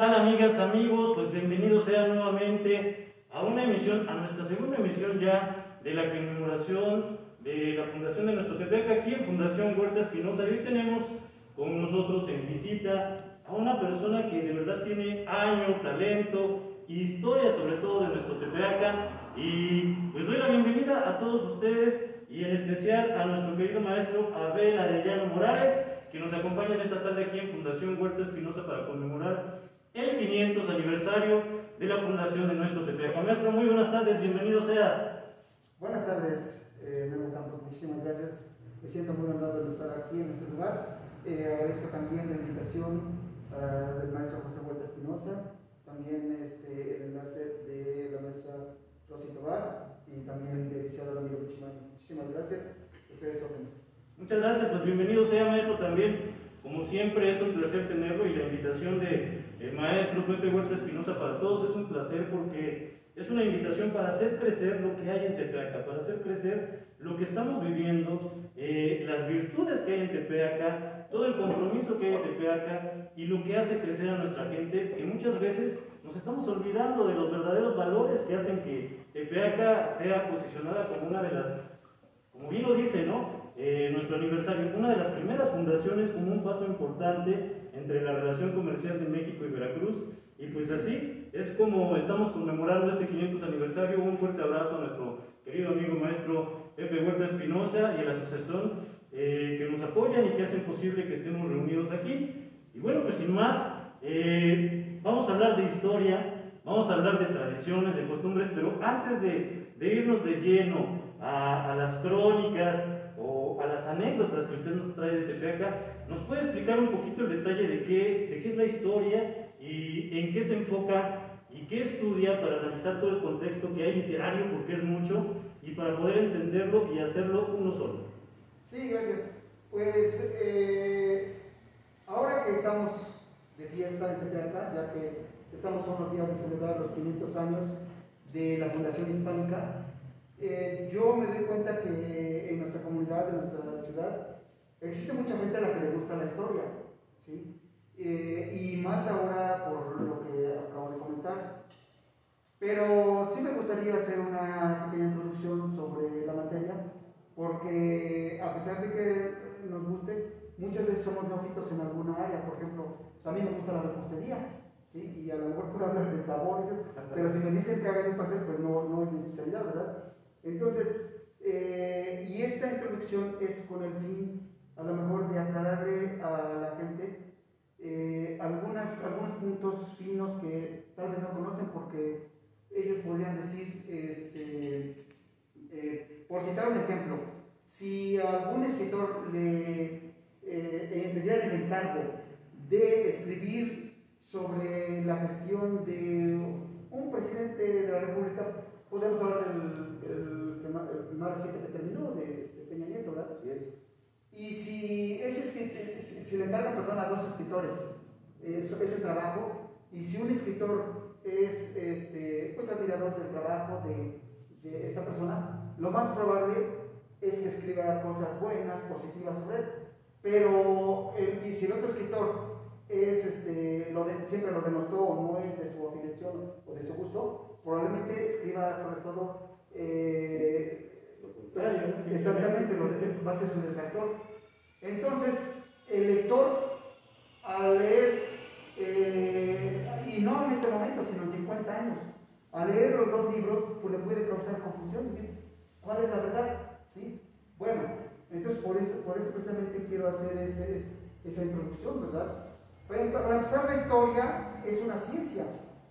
Hola amigas, amigos, pues bienvenidos sean nuevamente a una emisión, a nuestra segunda emisión ya de la conmemoración de la fundación de nuestro Tepeaca aquí en Fundación Huerta Espinosa. Y hoy tenemos con nosotros en visita a una persona que de verdad tiene año, talento, historia sobre todo de nuestro Tepeaca. Y pues doy la bienvenida a todos ustedes y en especial a nuestro querido maestro Abel Arellano Morales, que nos acompaña en esta tarde aquí en Fundación Huerta Espinosa para conmemorar el 500 aniversario de la fundación de nuestro Tepeaca. Maestro, muy buenas tardes, bienvenido sea. Buenas tardes, Memo Campos, muchísimas gracias. Me siento muy honrado de estar aquí en este lugar. Agradezco también la invitación del maestro José Huerta Espinosa, también el enlace de la maestra Rosy Tobar y también del licenciado Ramiro Pichimani. Muchísimas gracias, ustedes órdenes. Muchas gracias, pues bienvenido sea maestro también. Como siempre es un placer tenerlo y la invitación de el maestro Pepe Huerta Espinosa para todos es un placer porque es una invitación para hacer crecer lo que hay en Tepeaca, para hacer crecer lo que estamos viviendo, las virtudes que hay en Tepeaca, todo el compromiso que hay en Tepeaca y lo que hace crecer a nuestra gente, que muchas veces nos estamos olvidando de los verdaderos valores que hacen que Tepeaca sea posicionada como una de las, como bien lo dice, ¿no? Nuestro aniversario, una de las primeras fundaciones como un paso importante entre la relación comercial de México y Veracruz, y pues así es como estamos conmemorando este 500 aniversario. Un fuerte abrazo a nuestro querido amigo maestro Pepe Huerta Espinosa y a la asociación que nos apoyan y que hacen posible que estemos reunidos aquí. Y bueno, pues sin más, vamos a hablar de historia, vamos a hablar de tradiciones, de costumbres, pero antes de irnos de lleno a las crónicas o a las anécdotas que usted nos trae de Tepeaca, ¿nos puede explicar un poquito el detalle de qué es la historia y en qué se enfoca y qué estudia para analizar todo el contexto que hay literario, porque es mucho, y para poder entenderlo y hacerlo uno solo? Sí, gracias. Pues ahora que estamos de fiesta en Tepeaca, ya que estamos a unos días de celebrar los 500 años de la Fundación Hispánica, yo me doy cuenta que en nuestra comunidad, en nuestra ciudad, existe mucha gente a la que le gusta la historia, ¿sí? Y más ahora por lo que acabo de comentar. Pero sí me gustaría hacer una pequeña introducción sobre la materia, porque a pesar de que nos guste, muchas veces somos neófitos en alguna área. Por ejemplo, pues a mí me gusta la repostería, ¿sí? Y a lo mejor puedo hablar de sabores, pero si me dicen que haga un pastel, pues no es mi especialidad, ¿verdad? Entonces, y esta introducción es con el fin, a lo mejor, de aclararle a la gente algunos puntos finos que tal vez no conocen, porque ellos podrían decir, por citar un ejemplo, si a algún escritor le dieran el encargo de escribir sobre la gestión de un presidente de la República, podemos hablar del más reciente que terminó, de Peña Nieto, ¿verdad? Así es. Y si le encargan, perdón, a dos escritores ese trabajo, y si un escritor es pues admirador del trabajo de esta persona, lo más probable es que escriba cosas buenas, positivas sobre él. Pero y si el otro escritor es siempre lo denostó o no es de su afiliación o de su gusto, probablemente escriba sobre todo exactamente lo va a ser su detractor. Entonces el lector, al leer y no en este momento sino en 50 años, al leer los dos libros, pues le puede causar confusión, decir cuál es la verdad, ¿sí? Bueno, entonces por eso precisamente quiero hacer esa introducción, ¿verdad? Para empezar, la historia es una ciencia,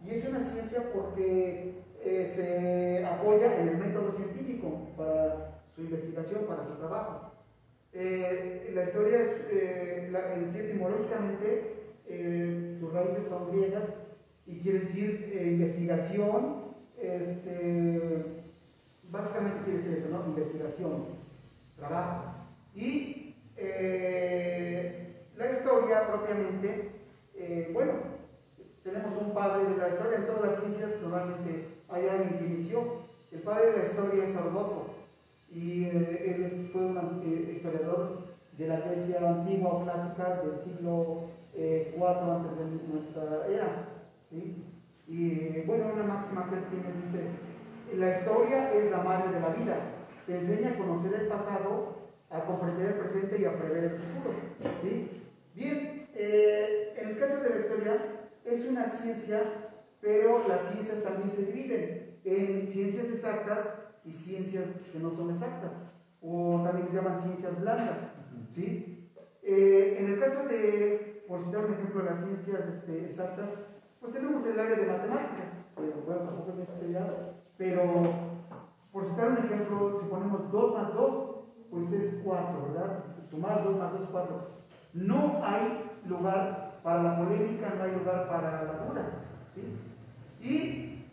y es una ciencia porque se apoya en el método científico para su investigación, para su trabajo. La historia es, etimológicamente, sus raíces son griegas y quiere decir investigación, básicamente quiere decir eso, ¿no? Investigación, trabajo. Y la historia propiamente, bueno, tenemos un padre de la historia. En todas las ciencias normalmente hay alguien que inició. El padre de la historia es Heródoto, y él fue un historiador de la Grecia antigua o clásica del siglo IV antes de nuestra era. ¿sí? Y bueno, una máxima que él tiene dice, la historia es la madre de la vida, te enseña a conocer el pasado, a comprender el presente y a prever el futuro, ¿sí? Bien, en el caso de la historia es una ciencia, pero las ciencias también se dividen en ciencias exactas y ciencias que no son exactas, o también se llaman ciencias blandas, ¿sí? En el caso de, por citar un ejemplo, las ciencias exactas, pues tenemos el área de matemáticas, bueno, tampoco es muy especialidad, pero por citar un ejemplo, si ponemos 2 más 2, pues es 4, ¿verdad? Sumar 2 más 2 es 4. No hay lugar para la polémica, no hay lugar para la duda, ¿sí? Y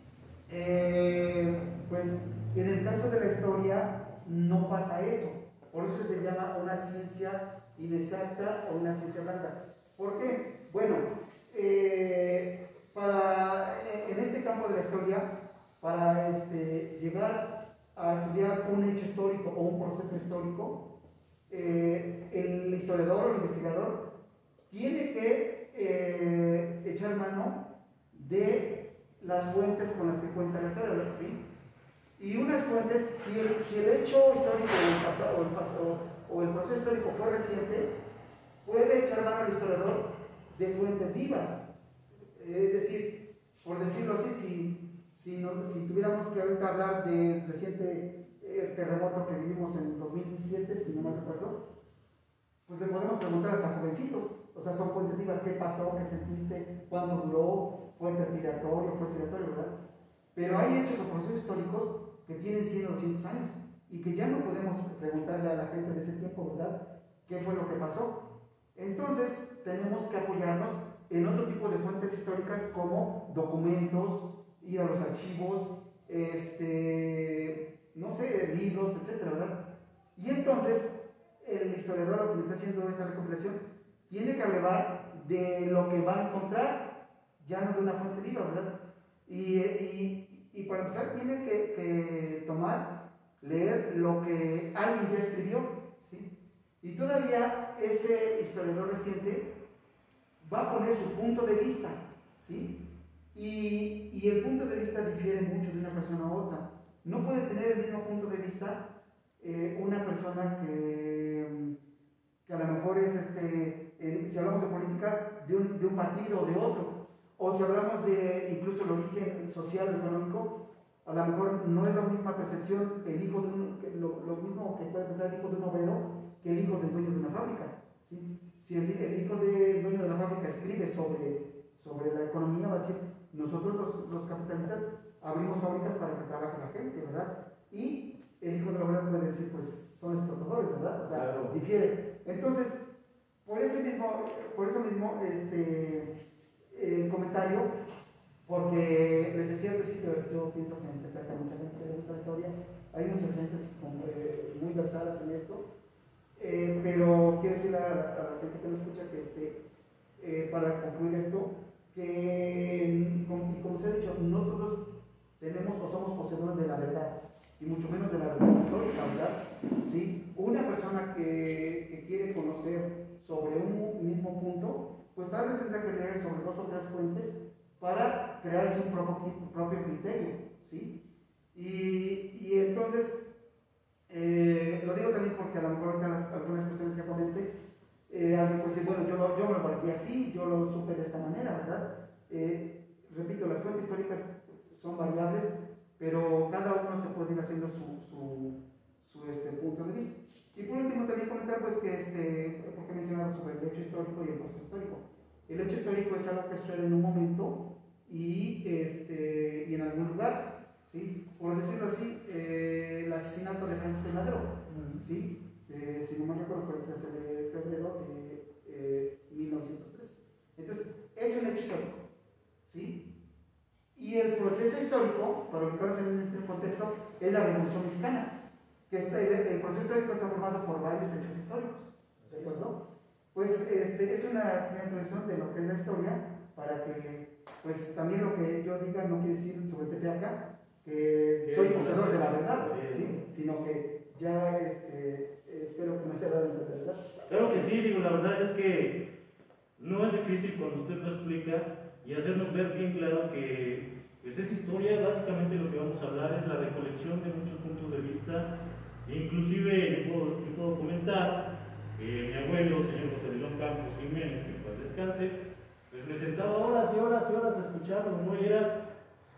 pues en el caso de la historia no pasa eso, por eso se llama una ciencia inexacta o una ciencia blanca. ¿Por qué? Bueno, en este campo de la historia, para llegar a estudiar un hecho histórico o un proceso histórico, el historiador o el investigador tiene que echar mano de las fuentes con las que cuenta la historia, ¿sí? Y unas fuentes, si el hecho histórico o el proceso histórico fue reciente, puede echar mano al historiador de fuentes vivas. Es decir, por decirlo así, si tuviéramos que ahorita hablar del reciente terremoto que vivimos en 2017, si no me recuerdo, pues le podemos preguntar hasta jovencitos. O sea, son fuentes vivas, ¿qué pasó? ¿Qué sentiste? ¿Cuánto duró? ¿Fue respiratorio? ¿Fue respiratorio? ¿Verdad? Pero hay hechos o procesos históricos que tienen 100 o 200 años y que ya no podemos preguntarle a la gente de ese tiempo, ¿verdad? ¿Qué fue lo que pasó? Entonces, tenemos que apoyarnos en otro tipo de fuentes históricas como documentos, ir a los archivos, no sé, libros, etcétera, ¿verdad? Y entonces, el historiador, lo que está haciendo esta recopilación, tiene que hablar de lo que va a encontrar, ya no de una fuente viva, ¿verdad? Y para empezar, tiene que leer lo que alguien ya escribió, ¿sí? Y todavía ese historiador reciente va a poner su punto de vista, ¿sí? Y el punto de vista difiere mucho de una persona a otra. No puede tener el mismo punto de vista una persona que a lo mejor es, si hablamos de política, de un partido o de otro, o si hablamos de incluso el origen social o económico, a lo mejor no es la misma percepción el hijo de lo mismo que puede pensar el hijo de un obrero que el hijo del dueño de una fábrica, ¿sí? Si el hijo del dueño de la fábrica escribe sobre la economía, va a decir, nosotros los capitalistas abrimos fábricas para que trabaje la gente, ¿verdad? Y el hijo del obrero puede decir, pues son explotadores, ¿verdad? O sea, claro, difiere. Entonces, por eso mismo, el comentario, porque les decía al principio, yo pienso que interpreta mucha gente que le gusta la historia, hay muchas gentes muy versadas en esto, pero quiero decirle a la gente que lo escucha que para concluir esto, que como se ha dicho, no todos tenemos o somos poseedores de la verdad, y mucho menos de la verdad histórica, ¿verdad? ¿Sí? Una persona que quiere conocer sobre un mismo punto, pues tal vez tendrá que leer sobre 2 o 3 fuentes para crearse un propio criterio, ¿sí? Y entonces, lo digo también porque a lo mejor ahorita algunas cuestiones que comente, alguien puede decir, bueno, yo me lo marqué así, yo lo supe de esta manera, ¿verdad? Repito, las fuentes históricas son variables, pero cada uno se puede ir haciendo su punto de vista. Y por último también comentar pues que, porque he mencionado sobre el hecho histórico y el proceso histórico. El hecho histórico es algo que sucede en un momento y en algún lugar, ¿sí? Por decirlo así, el asesinato de Francisco Madero, ¿sí? Si no me recuerdo, fue el 13 de febrero de 1913. Entonces, es un hecho histórico, ¿sí? Y el proceso histórico, para ubicarnos en este contexto, es la Revolución Mexicana, que el proceso histórico está formado por varios hechos históricos, ¿de acuerdo? Pues es una introducción de lo que es la historia, para que, pues también lo que yo diga no quiere decir sobre Tepeaca que soy poseedor de la verdad, ¿sí? Sino que ya espero que me haya dado a entender, ¿verdad? Claro que sí, digo, la verdad es que no es difícil cuando usted lo explica, y hacernos ver bien claro que pues, esa historia, básicamente lo que vamos a hablar es la recolección de muchos puntos de vista. Inclusive yo puedo comentar que mi abuelo, señor José de León Campos Jiménez, que en paz descanse, pues me sentaba horas y horas y horas a escucharlo, ¿no?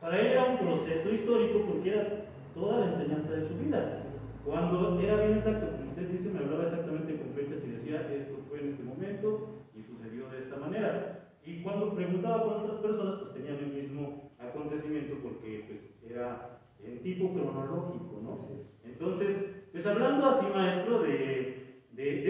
Para él era un proceso histórico porque era toda la enseñanza de su vida. Cuando era bien exacto, como usted dice, me hablaba exactamente con fechas y decía, esto fue en este momento y sucedió de esta manera. Y cuando preguntaba con otras personas, pues tenían el mismo acontecimiento porque pues era en tipo cronológico, ¿no? Entonces, pues hablando así, maestro, de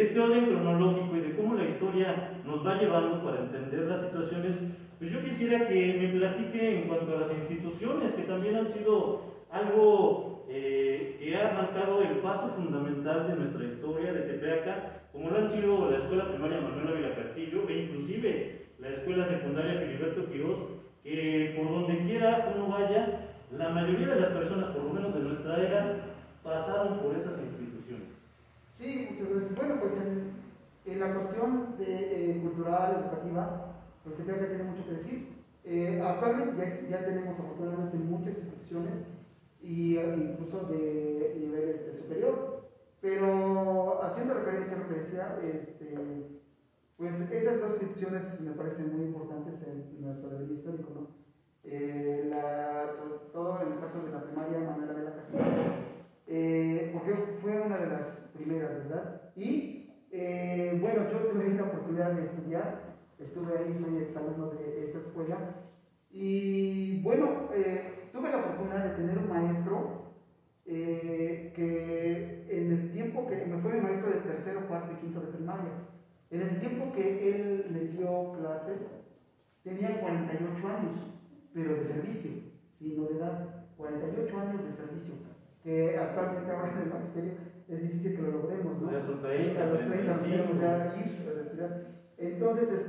este orden cronológico y de cómo la historia nos va llevando para entender las situaciones, pues yo quisiera que me platique en cuanto a las instituciones que también han sido algo que ha marcado el paso fundamental de nuestra historia de Tepeaca, como lo han sido la Escuela Primaria Manuel Ávila Castillo e inclusive la Escuela Secundaria Filiberto Quirós, que por donde quiera uno vaya, la mayoría de las personas, por lo menos de nuestra era, pasaron por esas instituciones. Sí, muchas gracias. Bueno, pues en la cuestión cultural, educativa, pues Tepeaca tiene mucho que decir. Actualmente ya tenemos afortunadamente muchas instituciones y incluso de nivel superior, pero haciendo referencia a lo que decía, pues esas dos instituciones me parecen muy importantes en nuestro devenir histórico, ¿no? Sobre todo en el caso de la primaria Manuel Ávila Castillo, porque fue una de las primeras, ¿verdad? Y bueno, yo tuve la oportunidad de estudiar, estuve ahí, soy exalumno de esa escuela, y bueno, tuve la fortuna de tener un maestro que en el tiempo que me fue mi maestro de tercero, cuarto y quinto de primaria, en el tiempo que él me dio clases, tenía 48 años, pero de servicio, sí, no de edad, 48 años de servicio, que actualmente ahora en el magisterio es difícil que lo logremos, ¿no? Ya son 30, a los 30 nos queremos ya ir a retirar. Entonces,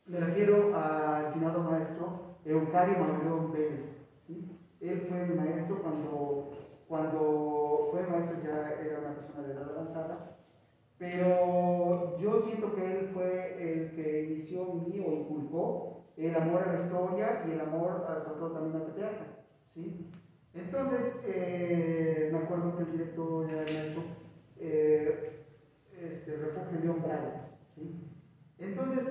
me refiero al finado maestro Eucario Mauleón Vélez, ¿sí? Él fue mi maestro cuando fue maestro, ya era una persona de edad avanzada, pero yo siento que él fue el que inició en mí o inculcó el amor a la historia y el amor sobre todo también a Tepeaca, ¿sí? Entonces, me acuerdo que el director era el maestro Refugio León Bravo, ¿sí? Entonces,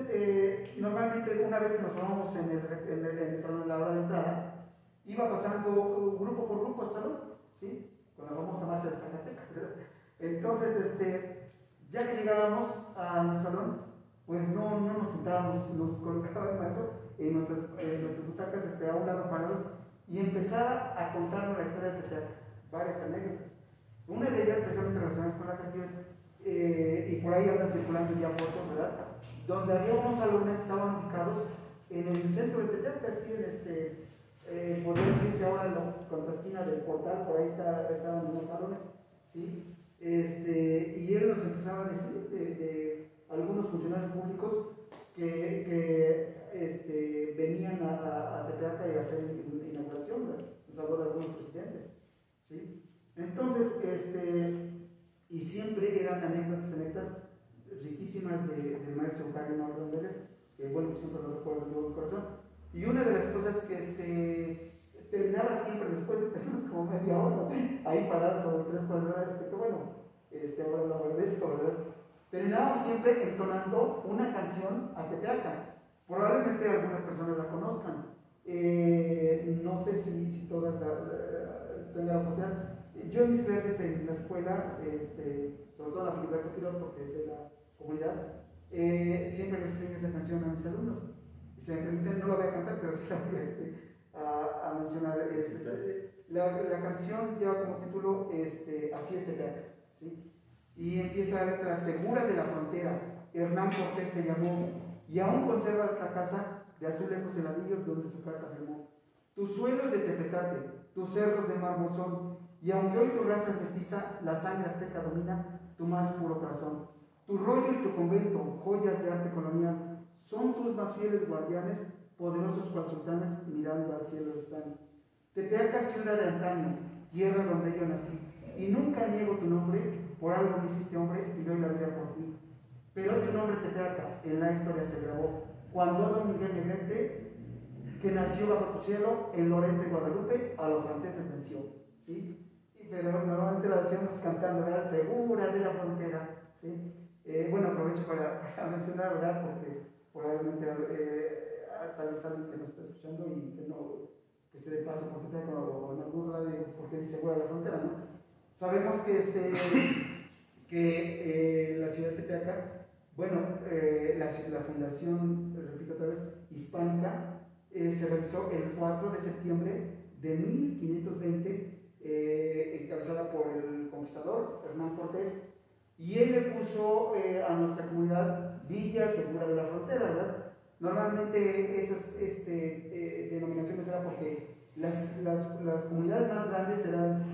normalmente una vez que nos formábamos en la hora de entrada, iba pasando grupo por grupo al salón, ¿sí? Con la famosa marcha de Zacatecas, ¿verdad? Entonces, ya que llegábamos a nuestro salón, pues no nos sentábamos, nos colocaba el maestro en nuestras butacas a un lado parados y empezaba a contarnos la historia de Tepeaca, varias anécdotas. Una de ellas, especialmente relacionadas con la Castillo, y por ahí andan circulando ya fotos, ¿verdad? Donde había unos salones que estaban ubicados en el centro de Tepeaca, así podría decirse ahora con la esquina del portal, por ahí estaban unos salones, ¿sí? Y él nos empezaba a decir de algunos funcionarios públicos que venían a Tepeaca y a hacer inauguración, ¿verdad? Nos habló de algunos presidentes, ¿sí? Entonces, y siempre eran anécdotas riquísimas del maestro Eucario Mauleón Vélez, que bueno, siempre lo recuerdo en mi corazón. Y una de las cosas que terminaba siempre, después de tenernos como media hora ahí parados o 3 4 horas, que bueno, ahora lo agradezco, ¿verdad? Terminábamos siempre entonando una canción a Tepeaca. Probablemente algunas personas la conozcan. No sé si todas tengan la oportunidad. Yo en mis clases en la escuela, sobre todo la Filiberto Quirós, porque es de la comunidad, siempre les enseño esa canción a mis alumnos. Y si me permiten, no la voy a cantar, pero sí la voy a mencionar. La canción lleva como título Así es Tepeaca, ¿sí? Y empieza la letra: segura de la frontera, Hernán Cortés te llamó, y aún conservas la casa de azulejos heladillos donde su carta firmó. Tus suelos de tepetate, tus cerros de mármol son, y aunque hoy tu raza es mestiza, la sangre azteca domina tu más puro corazón. Tu rollo y tu convento, joyas de arte colonial, son tus más fieles guardianes, poderosos cual sultanes mirando al cielo están. Tepeaca, ciudad de antaño, tierra donde yo nací, y nunca niego tu nombre, por algo me hiciste hombre y doy la vida por ti. Pero tu nombre Tepeaca en la historia se grabó, cuando don Miguel Negrete que nació bajo tu cielo en Loreto y Guadalupe, a los franceses venció, ¿sí? Pero normalmente la decíamos cantando, ¿verdad? Segura de la frontera, ¿sí? Bueno, aprovecho para mencionar, ¿verdad? Porque probablemente tal vez alguien que nos está escuchando y que no, que esté de paso por Tepeaca o en algún radio, porque dice segura de la frontera, ¿no? Sabemos que la ciudad de Tepeaca, bueno, la fundación, repito otra vez, hispánica, se realizó el 4 de septiembre de 1520, encabezada por el conquistador Hernán Cortés, y él le puso a nuestra comunidad Villa Segura de la Frontera, ¿verdad? Normalmente esas denominaciones eran porque las comunidades más grandes eran,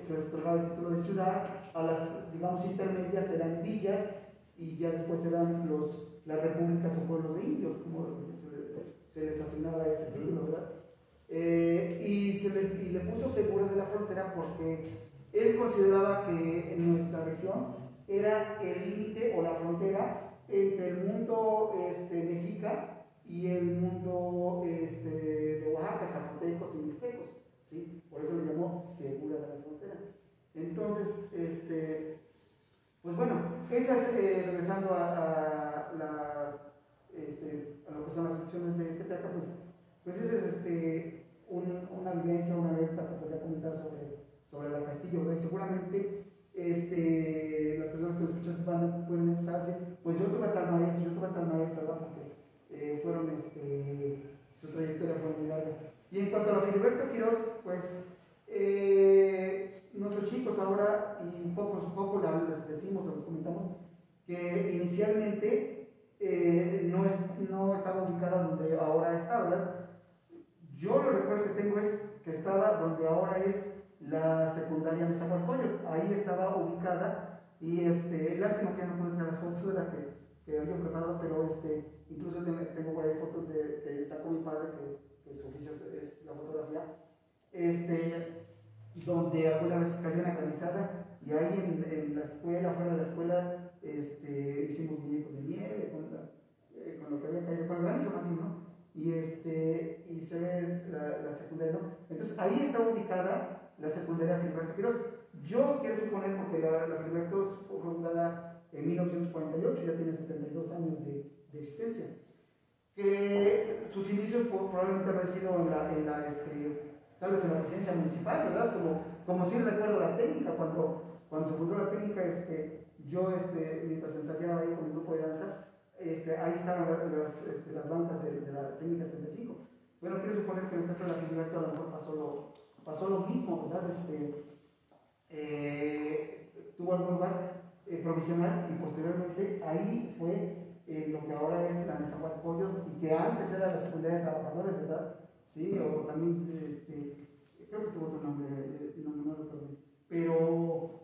se les otorgaba el título de ciudad, a las, digamos, intermedias eran villas, y ya después eran las repúblicas o pueblos de indios, como se les asignaba ese título, ¿verdad? Y le puso Segura de la Frontera porque él consideraba que en nuestra región era el límite o la frontera entre el mundo mexica y el mundo de Oaxaca, zapotecos y mixtecos, ¿sí? Por eso le llamó Segura de la Frontera. Entonces, pues bueno, esas, regresando a lo que son las secciones de Tepeaca, pues esa es una vivencia, una anécdota que podría comentar sobre la Castillo, ¿verdad? Y seguramente las personas que lo escuchan pueden empezar a decir, pues yo tuve a tal maestro, ¿verdad? Porque su trayectoria fue muy larga. Y en cuanto a Filiberto Quirós, pues nuestros chicos ahora, y poco les decimos o les comentamos, que inicialmente no estaba ubicada donde ahora está, ¿verdad? Yo los recuerdos que tengo es que estaba donde ahora es la secundaria de Zahualcoyot, ahí estaba ubicada, y lástima que ya no puedo tener las fotos de la que había preparado, pero incluso tengo por ahí fotos que sacó mi padre, que su oficio es la fotografía, donde alguna vez cayó una granizada, y ahí en la escuela, fuera de la escuela, hicimos muñecos de nieve con lo que había caído, con el granizo más bien, ¿no? Y se ve la secundaria, ¿no? Entonces ahí está ubicada la secundaria Filiberto Quirós. Yo quiero suponer, porque la Filiberto fue fundada en 1948, ya tiene 72 años de existencia, que sus inicios probablemente haber sido tal vez en la presidencia municipal, ¿verdad? Como sí recuerdo la técnica, cuando se fundó la técnica, yo mientras ensayaba ahí con el grupo de danza, ahí estaban las bancas de la técnica 75. Bueno, quiero suponer que en el caso de la Filiberto a lo mejor pasó lo mismo, ¿verdad? Tuvo algún lugar provisional, y posteriormente ahí fue lo que ahora es la de Zahualcoyot, y que antes era la secundaria de trabajadores, ¿verdad? Sí, o también, creo que tuvo otro nombre, no recuerdo. Pero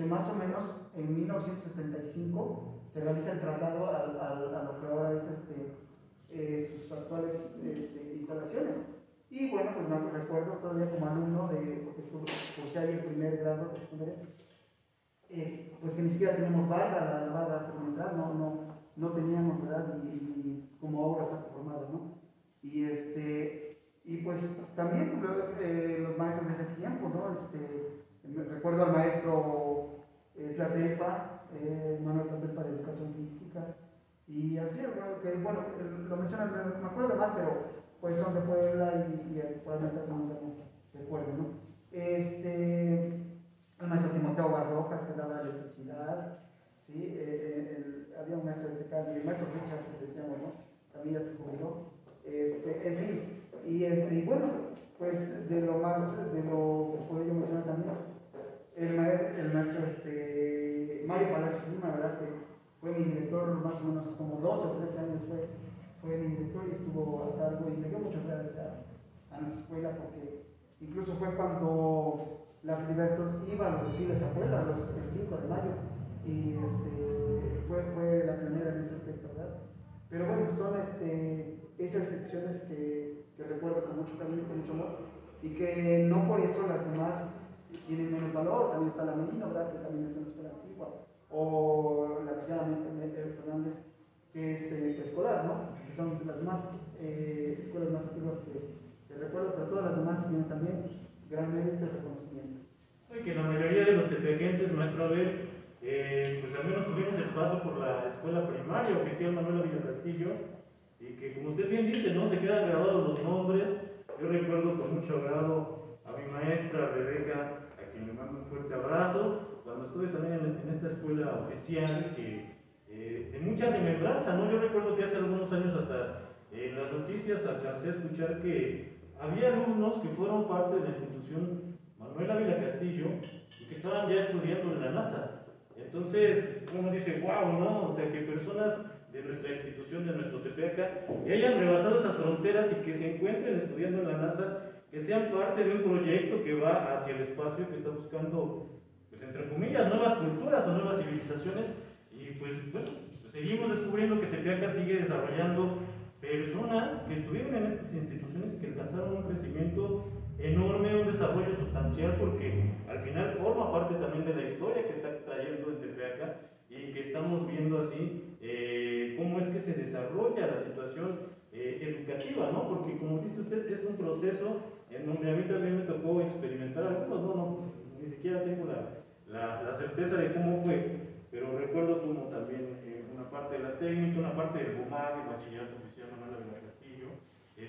más o menos en 1975 se realiza el traslado a lo que ahora es sus actuales instalaciones. Y bueno, pues me recuerdo todavía como alumno, porque cursé ahí el primer grado de secundaria, pues que ni siquiera teníamos barda, la barda comunitaria, no teníamos, ¿verdad? Y como ahora está conformada, ¿no? Y pues también los maestros de ese tiempo, ¿no? Me recuerdo al maestro Tlatepa, Manuel Tlatepa de Educación Física, y así, que bueno, lo mencionan, me acuerdo más, pero pues son de Puebla y probablemente algunos recuerden, ¿no? El maestro Timoteo Barrocas, que daba electricidad, ¿sí? Había un maestro de Tecali, el maestro Richard, que decíamos, ¿no? También ya se jubiló, en fin, y bueno, pues de lo que puedo yo mencionar también, el maestro Mario Palacios Lima, ¿verdad? Que fue mi director más o menos como 12 o 13 años fue mi director, y estuvo a cargo, y le dio muchas gracias a nuestra escuela, porque incluso fue cuando la Filiberto iba a los desfiles a Puebla, el 5 de mayo, y fue la pionera en ese aspecto, ¿verdad? Pero bueno, son esas secciones que recuerdo con mucho cariño y con mucho amor, y que no por eso las demás tienen menos valor. También está la Medina, ¿verdad? Que también es una escuela antigua, o la Cristiana Fernández, que es preescolar, ¿no? Que son las más escuelas más antiguas que recuerdo, pero todas las demás tienen también gran mérito y reconocimiento. Y que la mayoría de los tepeaquenses, maestro Abel, pues al menos tuvimos el paso por la escuela primaria oficial Manuel Ávila Castillo, y que como usted bien dice, ¿no? Se quedan grabados los nombres. Yo recuerdo con mucho agrado a mi maestra Rebeca, a quien le mando un fuerte abrazo, cuando estuve también en esta escuela oficial, que de mucha remembranza, ¿no? Yo recuerdo que hace algunos años hasta en las noticias alcancé a escuchar que había alumnos que fueron parte de la institución Manuel Ávila Castillo y que estaban ya estudiando en la NASA. Entonces, uno dice, wow, ¿no? O sea, que personas de nuestra institución, de nuestro Tepeaca, que hayan rebasado esas fronteras y que se encuentren estudiando en la NASA, que sean parte de un proyecto que va hacia el espacio, que está buscando, pues entre comillas, nuevas culturas o nuevas civilizaciones. Y pues, bueno, seguimos descubriendo que Tepeaca sigue desarrollando personas que estuvieron en estas instituciones y que alcanzaron un crecimiento enorme, un desarrollo sustancial, porque al final forma parte también de la historia que está trayendo el Tepeaca y que estamos viendo así cómo es que se desarrolla la situación educativa, ¿no? Porque como dice usted, es un proceso en donde a mí también me tocó experimentar algunos, ni siquiera tengo la certeza de cómo fue, pero recuerdo como también una parte de la técnica, una parte del BUMAG, el bachillerato oficial Manuel Ávila Castillo,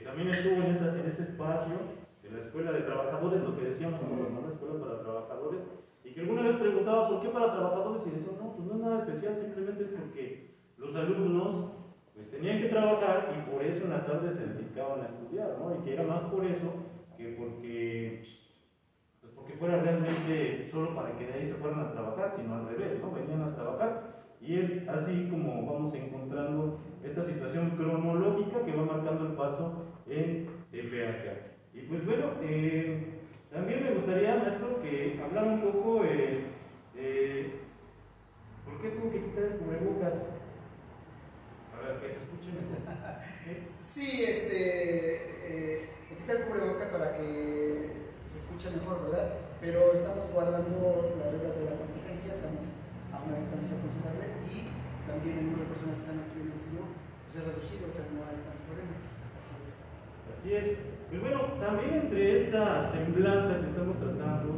también estuvo en ese espacio de la escuela de trabajadores, lo que decíamos como la escuela para trabajadores, y que alguna vez preguntaba por qué para trabajadores y decían, no, pues no es nada especial, simplemente es porque los alumnos pues tenían que trabajar y por eso en la tarde se dedicaban a estudiar, ¿no? Y que era más por eso que porque fuera realmente solo para que de ahí se fueran a trabajar, sino al revés, ¿no? Venían a trabajar. Y es así como vamos encontrando esta situación cronológica que va marcando el paso en Tepeaca. Y pues bueno, también me gustaría, maestro, que hablara un poco ¿por qué tuvo que quitar el cubrebocas? A ver, que se escuche mejor. Sí, me quita el cubrebocas para que se escuche mejor, ¿verdad? Pero estamos guardando las reglas de la contingencia, estamos a una distancia considerable y también el número de personas que están aquí en el estudio pues es reducido, o sea, no hay tanto problema. Así es. Así es. Pues bueno, también entre esta semblanza que estamos tratando,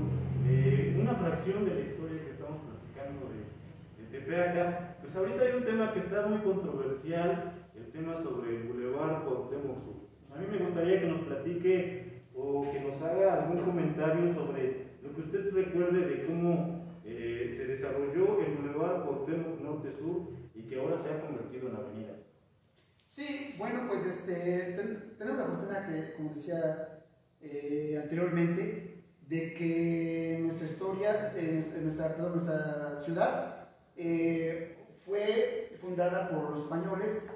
una fracción de la historia que estamos platicando de Tepeaca, pues ahorita hay un tema que está muy controversial, el tema sobre el Boulevard Cuauhtémoc Sur. A mí me gustaría que nos platique o que nos haga algún comentario sobre lo que usted recuerde de cómo se desarrolló el Boulevard Cuauhtémoc Norte-Sur y que ahora se ha convertido en avenida. Sí, bueno, pues tenemos la fortuna que, como decía anteriormente, de que nuestra historia, nuestra ciudad fue fundada por los españoles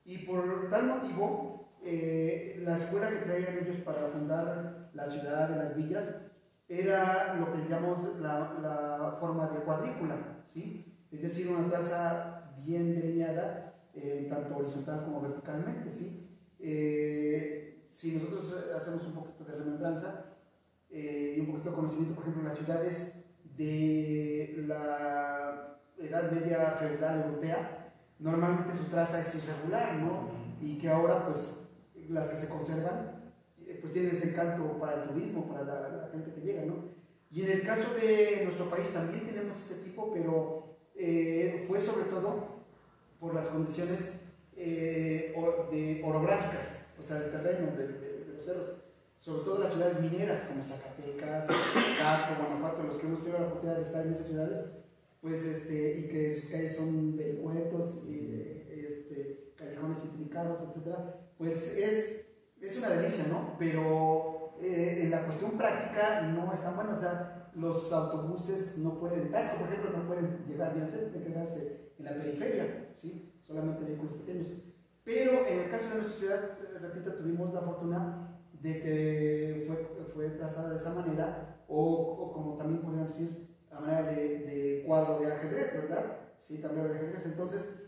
y por tal motivo la escuela que traían ellos para fundar la ciudad de las villas era lo que llamamos la forma de cuadrícula, ¿sí? Es decir, una traza bien delineada, tanto horizontal como verticalmente, ¿sí? Si nosotros hacemos un poquito de remembranza y un poquito de conocimiento, por ejemplo, las ciudades de la Edad Media feudal europea, normalmente su traza es irregular, ¿no? Y que ahora, pues, las que se conservan, pues tienen ese encanto para el turismo, para la gente que llega, ¿no? Y en el caso de nuestro país también tenemos ese tipo, pero fue sobre todo por las condiciones orográficas, o sea, del terreno, de los cerros, sobre todo las ciudades mineras como Zacatecas, Tasco, Guanajuato, los que hemos tenido la oportunidad de estar en esas ciudades, pues, y que sus calles son vericuetos, callejones intrincados, etc., pues es una delicia, ¿no? Pero en la cuestión práctica no es tan bueno, o sea, los autobuses no pueden, Tasco, por ejemplo, no pueden llegar bien al centro, tienen que quedarse en la periferia, ¿sí? Solamente vehículos pequeños. Pero en el caso de nuestra ciudad, repito, tuvimos la fortuna de que fue trazada de esa manera, o como también podríamos decir, a manera de cuadro de ajedrez, ¿verdad? Sí, tablero de ajedrez. Entonces,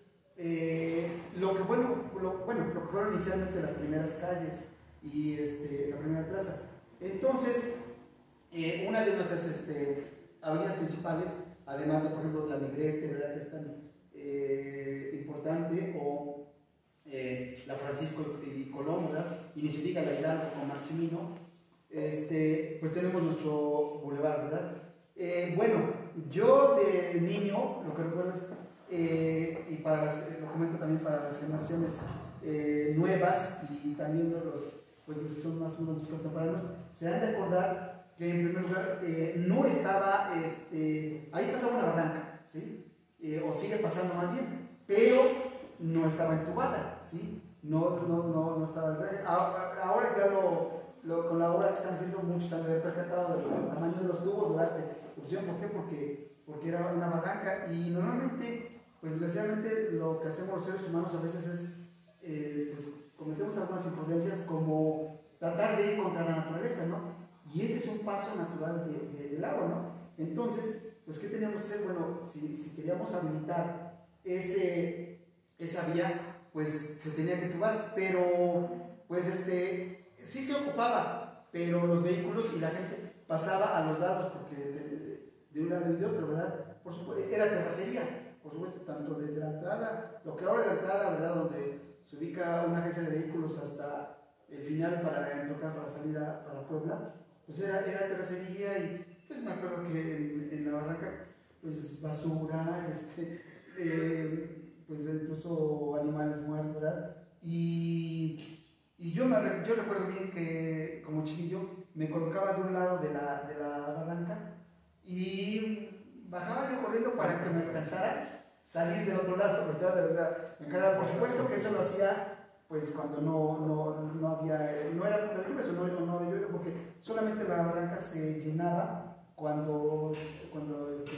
lo que fueron inicialmente las primeras calles y la primera plaza. Entonces, una de nuestras avenidas principales, además de, por ejemplo, la Negrete, ¿verdad? Que es tan importante, o ni se diga la Hidalgo con Maximino, pues tenemos nuestro bulevar, ¿verdad? Bueno, yo de niño, lo que recuerdo es, y lo comento también para las generaciones nuevas y también los que son más o menos contemporáneos, se han de acordar que en primer lugar no estaba, ahí pasaba una barranca, ¿sí? O sigue pasando más bien, pero no estaba entubada, ¿sí? No estaba. Ahora ya con la obra que están haciendo, muchos se han de haber percatado del tamaño de los tubos, ¿verdad? ¿Por qué? Porque era una barranca y normalmente, pues desgraciadamente, lo que hacemos los seres humanos a veces es, pues cometemos algunas imprudencias como tratar de ir contra la naturaleza, ¿no? Y ese es un paso natural del agua, ¿no? Entonces, pues, ¿qué teníamos que hacer? Bueno, si queríamos habilitar esa vía, pues se tenía que entubar, pero pues sí se ocupaba, pero los vehículos y la gente pasaba a los lados, porque de un lado y de otro, ¿verdad? Por supuesto, era terracería, por supuesto, tanto desde la entrada, lo que ahora es la entrada, ¿verdad? Donde se ubica una agencia de vehículos hasta el final para entrar para la salida para Puebla, pues era terracería y pues me acuerdo que en la barranca, pues basura, pues incluso animales muertos, ¿verdad? Y yo recuerdo bien que como chiquillo me colocaba de un lado de la barranca y bajaba yo corriendo para que me alcanzara salir del otro lado, ¿verdad? O sea, me encargaba, por supuesto que eso lo hacía pues cuando no había, no era época de lluvias o no había llovido, porque solamente la barranca se llenaba cuando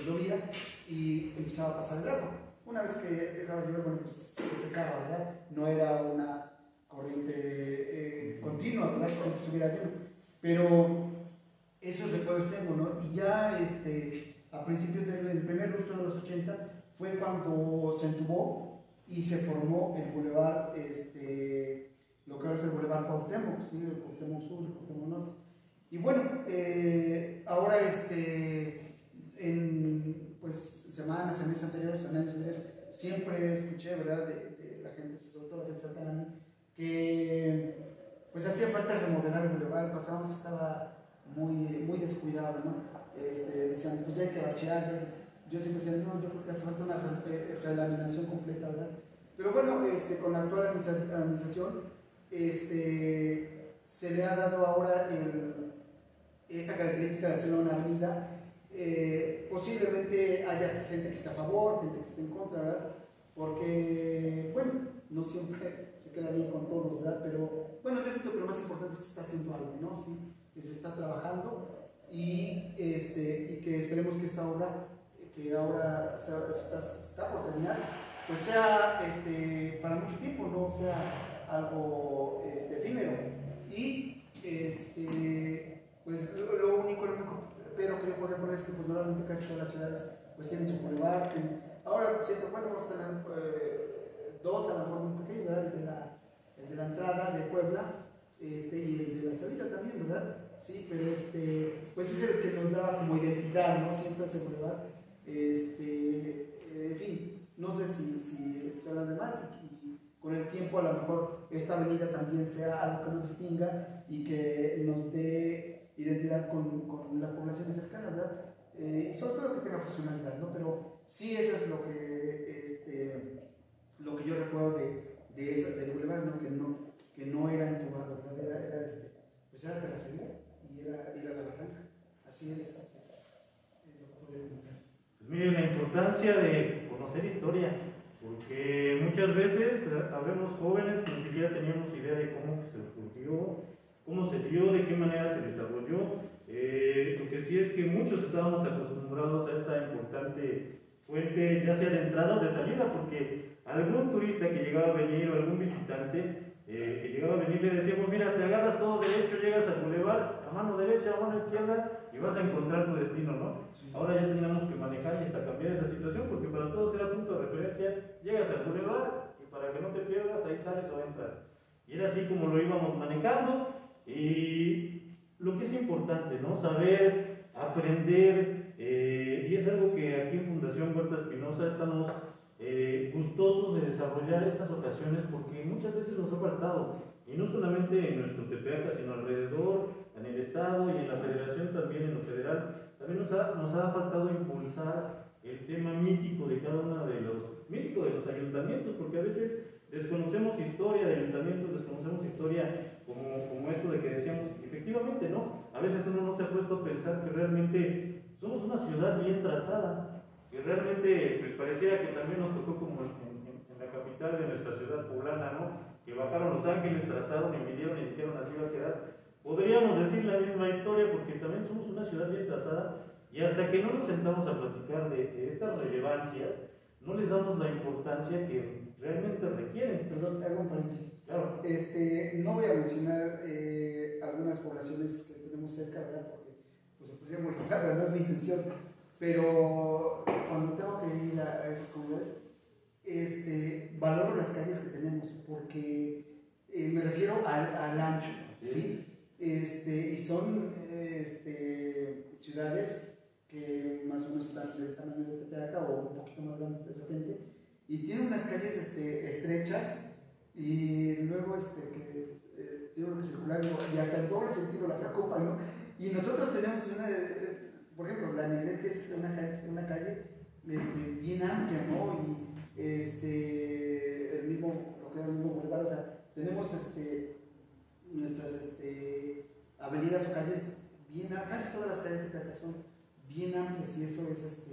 llovía y empezaba a pasar el agua. Una vez que dejaba de llover, bueno, pues se secaba, ¿verdad? No era una corriente continua, ¿verdad? Que siempre estuviera lleno. Pero esos recuerdos tengo, ¿no? Y ya a principios del primer lustro de los 80 fue cuando se entubó y se formó el bulevar, lo que ahora es el bulevar Cuauhtémoc, ¿sí? El Cuauhtémoc Sur, el Cuauhtémoc Norte. Y bueno, ahora en pues, semanas, en meses anteriores, siempre escuché, ¿verdad?, de la gente, sobre todo la gente cercana a mí, que pues hacía falta remodelar el bulevar, pasábamos, estaba muy descuidado, ¿no? Decían, pues ya hay que bachear, yo siempre decía, no, yo creo que hace falta una relaminación completa, ¿verdad? Pero bueno, con la actual administración, se le ha dado ahora esta característica de hacerlo una avenida. Posiblemente haya gente que esté a favor, gente que esté en contra, ¿verdad? Porque, bueno, no siempre se queda bien con todos, ¿verdad? Pero, bueno, yo siento que lo más importante es que se está haciendo algo, ¿no? ¿Sí? Que se está trabajando y que esperemos que esta obra, que ahora está por terminar, pues sea para mucho tiempo, no sea algo efímero. Y, pues lo único pero que yo podría poner es que pues normalmente casi todas las ciudades pues tienen su bulevar. Ahora siento, bueno, vamos a tener dos a lo mejor muy pequeños, ¿verdad? El de la entrada de Puebla y el de la salida también, ¿verdad? Sí, pero pues es el que nos daba como identidad, ¿no? Siempre ese bulevar. En fin, no sé si suena de más y con el tiempo a lo mejor esta avenida también sea algo que nos distinga y que nos dé identidad con las poblaciones cercanas, ¿verdad? Y sobre todo que tenga funcionalidad, ¿no? Pero sí, eso es lo que yo recuerdo del bulevar, ¿no? Que no era entubado, ¿verdad? Pues era terracería y era la barranca. Así es, lo que podría comentar. Pues miren, la importancia de conocer historia, porque muchas veces habemos jóvenes que ni siquiera teníamos idea de cómo se surgió, cómo se dio, de qué manera se desarrolló. Lo que sí es que muchos estábamos acostumbrados a esta importante fuente, ya sea de entrada o de salida, porque algún turista que llegaba a venir o algún visitante que llegaba a venir le decíamos, mira, te agarras todo derecho, llegas al bulevar, a mano derecha, a mano izquierda y vas a encontrar tu destino, ¿no? Sí. Ahora ya tenemos que manejar y hasta cambiar esa situación, porque para todos era punto de referencia, llegas al bulevar y para que no te pierdas, ahí sales o entras. Y era así como lo íbamos manejando. Y lo que es importante, ¿no? Saber, aprender, y es algo que aquí en Fundación Huerta Espinosa estamos gustosos gustosos de desarrollar estas ocasiones porque muchas veces nos ha faltado, y no solamente en nuestro Tepeaca, sino alrededor, en el Estado y en la Federación también, en lo federal, también nos ha faltado impulsar el tema mítico de cada uno de los ayuntamientos, porque a veces desconocemos historia de ayuntamientos, desconocemos historia como esto de que decíamos, efectivamente, ¿no? A veces uno no se ha puesto a pensar que realmente somos una ciudad bien trazada, que realmente pues, parecía que también nos tocó como en la capital de nuestra ciudad poblana, ¿no? Que bajaron Los Ángeles, trazaron y midieron y dijeron así va a quedar. Podríamos decir la misma historia porque también somos una ciudad bien trazada y hasta que no nos sentamos a platicar de estas relevancias, no les damos la importancia que realmente requieren. Perdón, hago un paréntesis. Claro. No voy a mencionar algunas poblaciones que tenemos cerca, ¿verdad? Porque pues, se podría molestar, ¿verdad? No es mi intención. Pero cuando tengo que ir a esas comunidades, valoro las calles que tenemos, porque me refiero al ancho, ¿sí? Y son ciudades que más o menos están del tamaño de Tepeaca o un poquito más grandes de repente, y tienen unas calles estrechas y luego que tienen que circular y hasta en doble sentido las ocupan, ¿no? Y nosotros tenemos por ejemplo, la Negrete es una calle bien amplia, ¿no? Y lo que era el mismo boulevard, o sea, tenemos nuestras avenidas o calles bien amplias, casi todas las calles de acá son bien amplias y eso es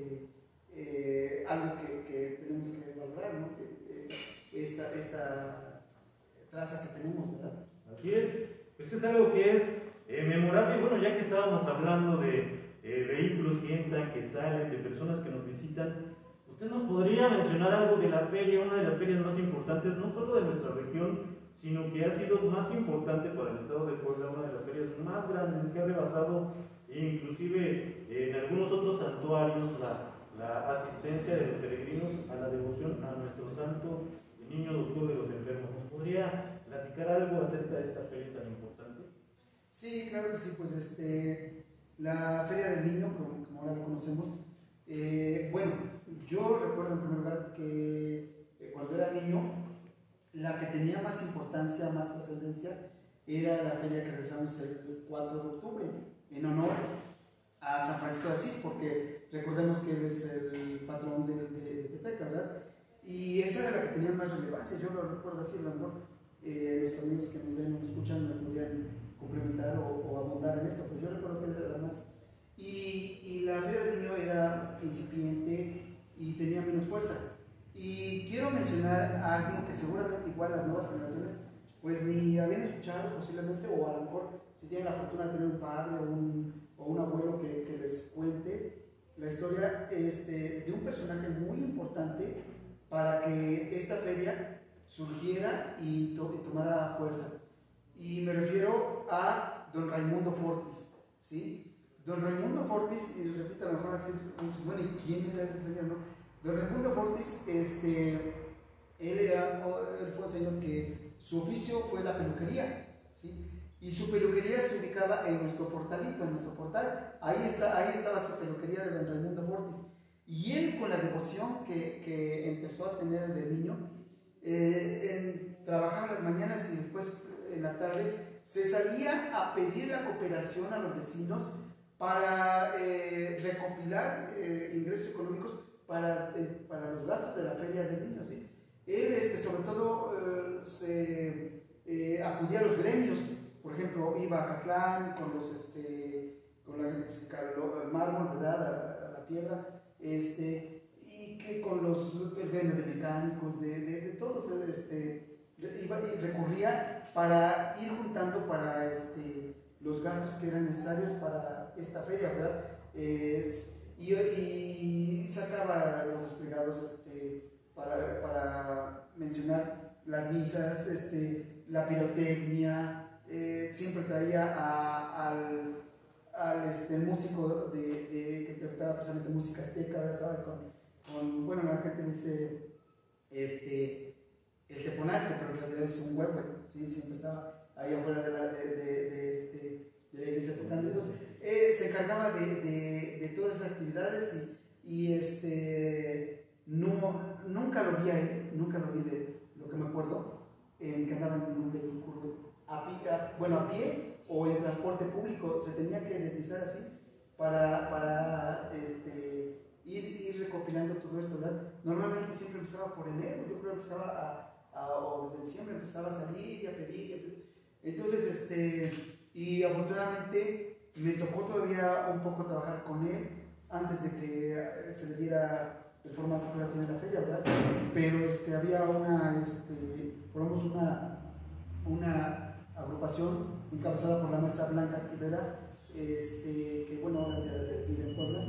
algo que tenemos que valorar, ¿no? Esta traza que tenemos, ¿verdad? Así es, pues es algo que es memorable. Y bueno, ya que estábamos hablando de vehículos que entran, que salen, de personas que nos visitan, ¿usted nos podría mencionar algo de la feria, una de las ferias más importantes, no solo de nuestra región, sino que ha sido más importante para el estado de Puebla, una de las ferias más grandes que ha rebasado inclusive en algunos otros santuarios la asistencia de los peregrinos a la devoción a nuestro santo niño doctor de los enfermos? ¿Nos podría platicar algo acerca de esta feria tan importante? Sí, claro que sí, pues la Feria del Niño, como ahora lo conocemos, bueno, yo recuerdo en primer lugar que cuando era niño, la que tenía más importancia, más trascendencia, era la feria que realizamos el 4 de octubre, en honor a San Francisco de Asís, porque recordemos que él es el patrón de Tepeaca, ¿verdad? Y esa era la que tenía más relevancia, yo lo recuerdo así, a lo mejor los amigos que nos ven o nos escuchan me podían complementar o abundar en esto, pero yo recuerdo que era la más. Y la Feria del Niño era incipiente y tenía menos fuerza. Y quiero mencionar a alguien que seguramente igual las nuevas generaciones pues ni habían escuchado posiblemente, o a lo mejor si tienen la fortuna de tener un padre o un abuelo que les cuente la historia de un personaje muy importante para que esta feria surgiera y tomara fuerza. Y me refiero a don Raimundo Fortis, ¿sí? Don Raimundo Fortis, y repito, a lo mejor así, bueno, ¿y quién era ese señor, no? Don Raimundo Fortis, él fue un señor que su oficio fue la peluquería, ¿sí? Y su peluquería se ubicaba en nuestro portalito, en nuestro portal. Ahí estaba su peluquería de don Raimundo Fortis. Y él, con la devoción que empezó a tener de niño, trabajaba en las mañanas y después en la tarde se salía a pedir la cooperación a los vecinos para recopilar ingresos económicos para los gastos de la feria del niño, ¿sí? Él sobre todo acudía a los gremios, por ejemplo iba a Catlán con la gente que se dedica al mármol, ¿verdad? A la piedra, y que con el gremio de mecánicos, de todos, iba y recurría para ir juntando para los gastos que eran necesarios para esta feria, ¿verdad? Y sacaba los desplegados para mencionar las misas, la pirotecnia, siempre traía al músico que interpretaba precisamente música azteca, ahora estaba bueno, la gente dice el teponazte, pero en realidad es un huehue, ¿sí? Siempre estaba ahí afuera de la iglesia tocando. Entonces, se encargaba de todas esas actividades y nunca lo vi a él, nunca lo vi de lo que me acuerdo, en que andaba en un vehículo a pie o en transporte público, se tenía que deslizar así para ir recopilando todo esto, ¿verdad? Normalmente siempre empezaba por enero, yo creo que empezaba o desde diciembre empezaba a salir y a pedir. Entonces, y afortunadamente me tocó todavía un poco trabajar con él antes de que se le diera el formato que ahora tiene la feria, ¿verdad? Pero había formamos una agrupación encabezada por la maestra Blanca Rivera, que bueno, ahora ya vive en Puebla.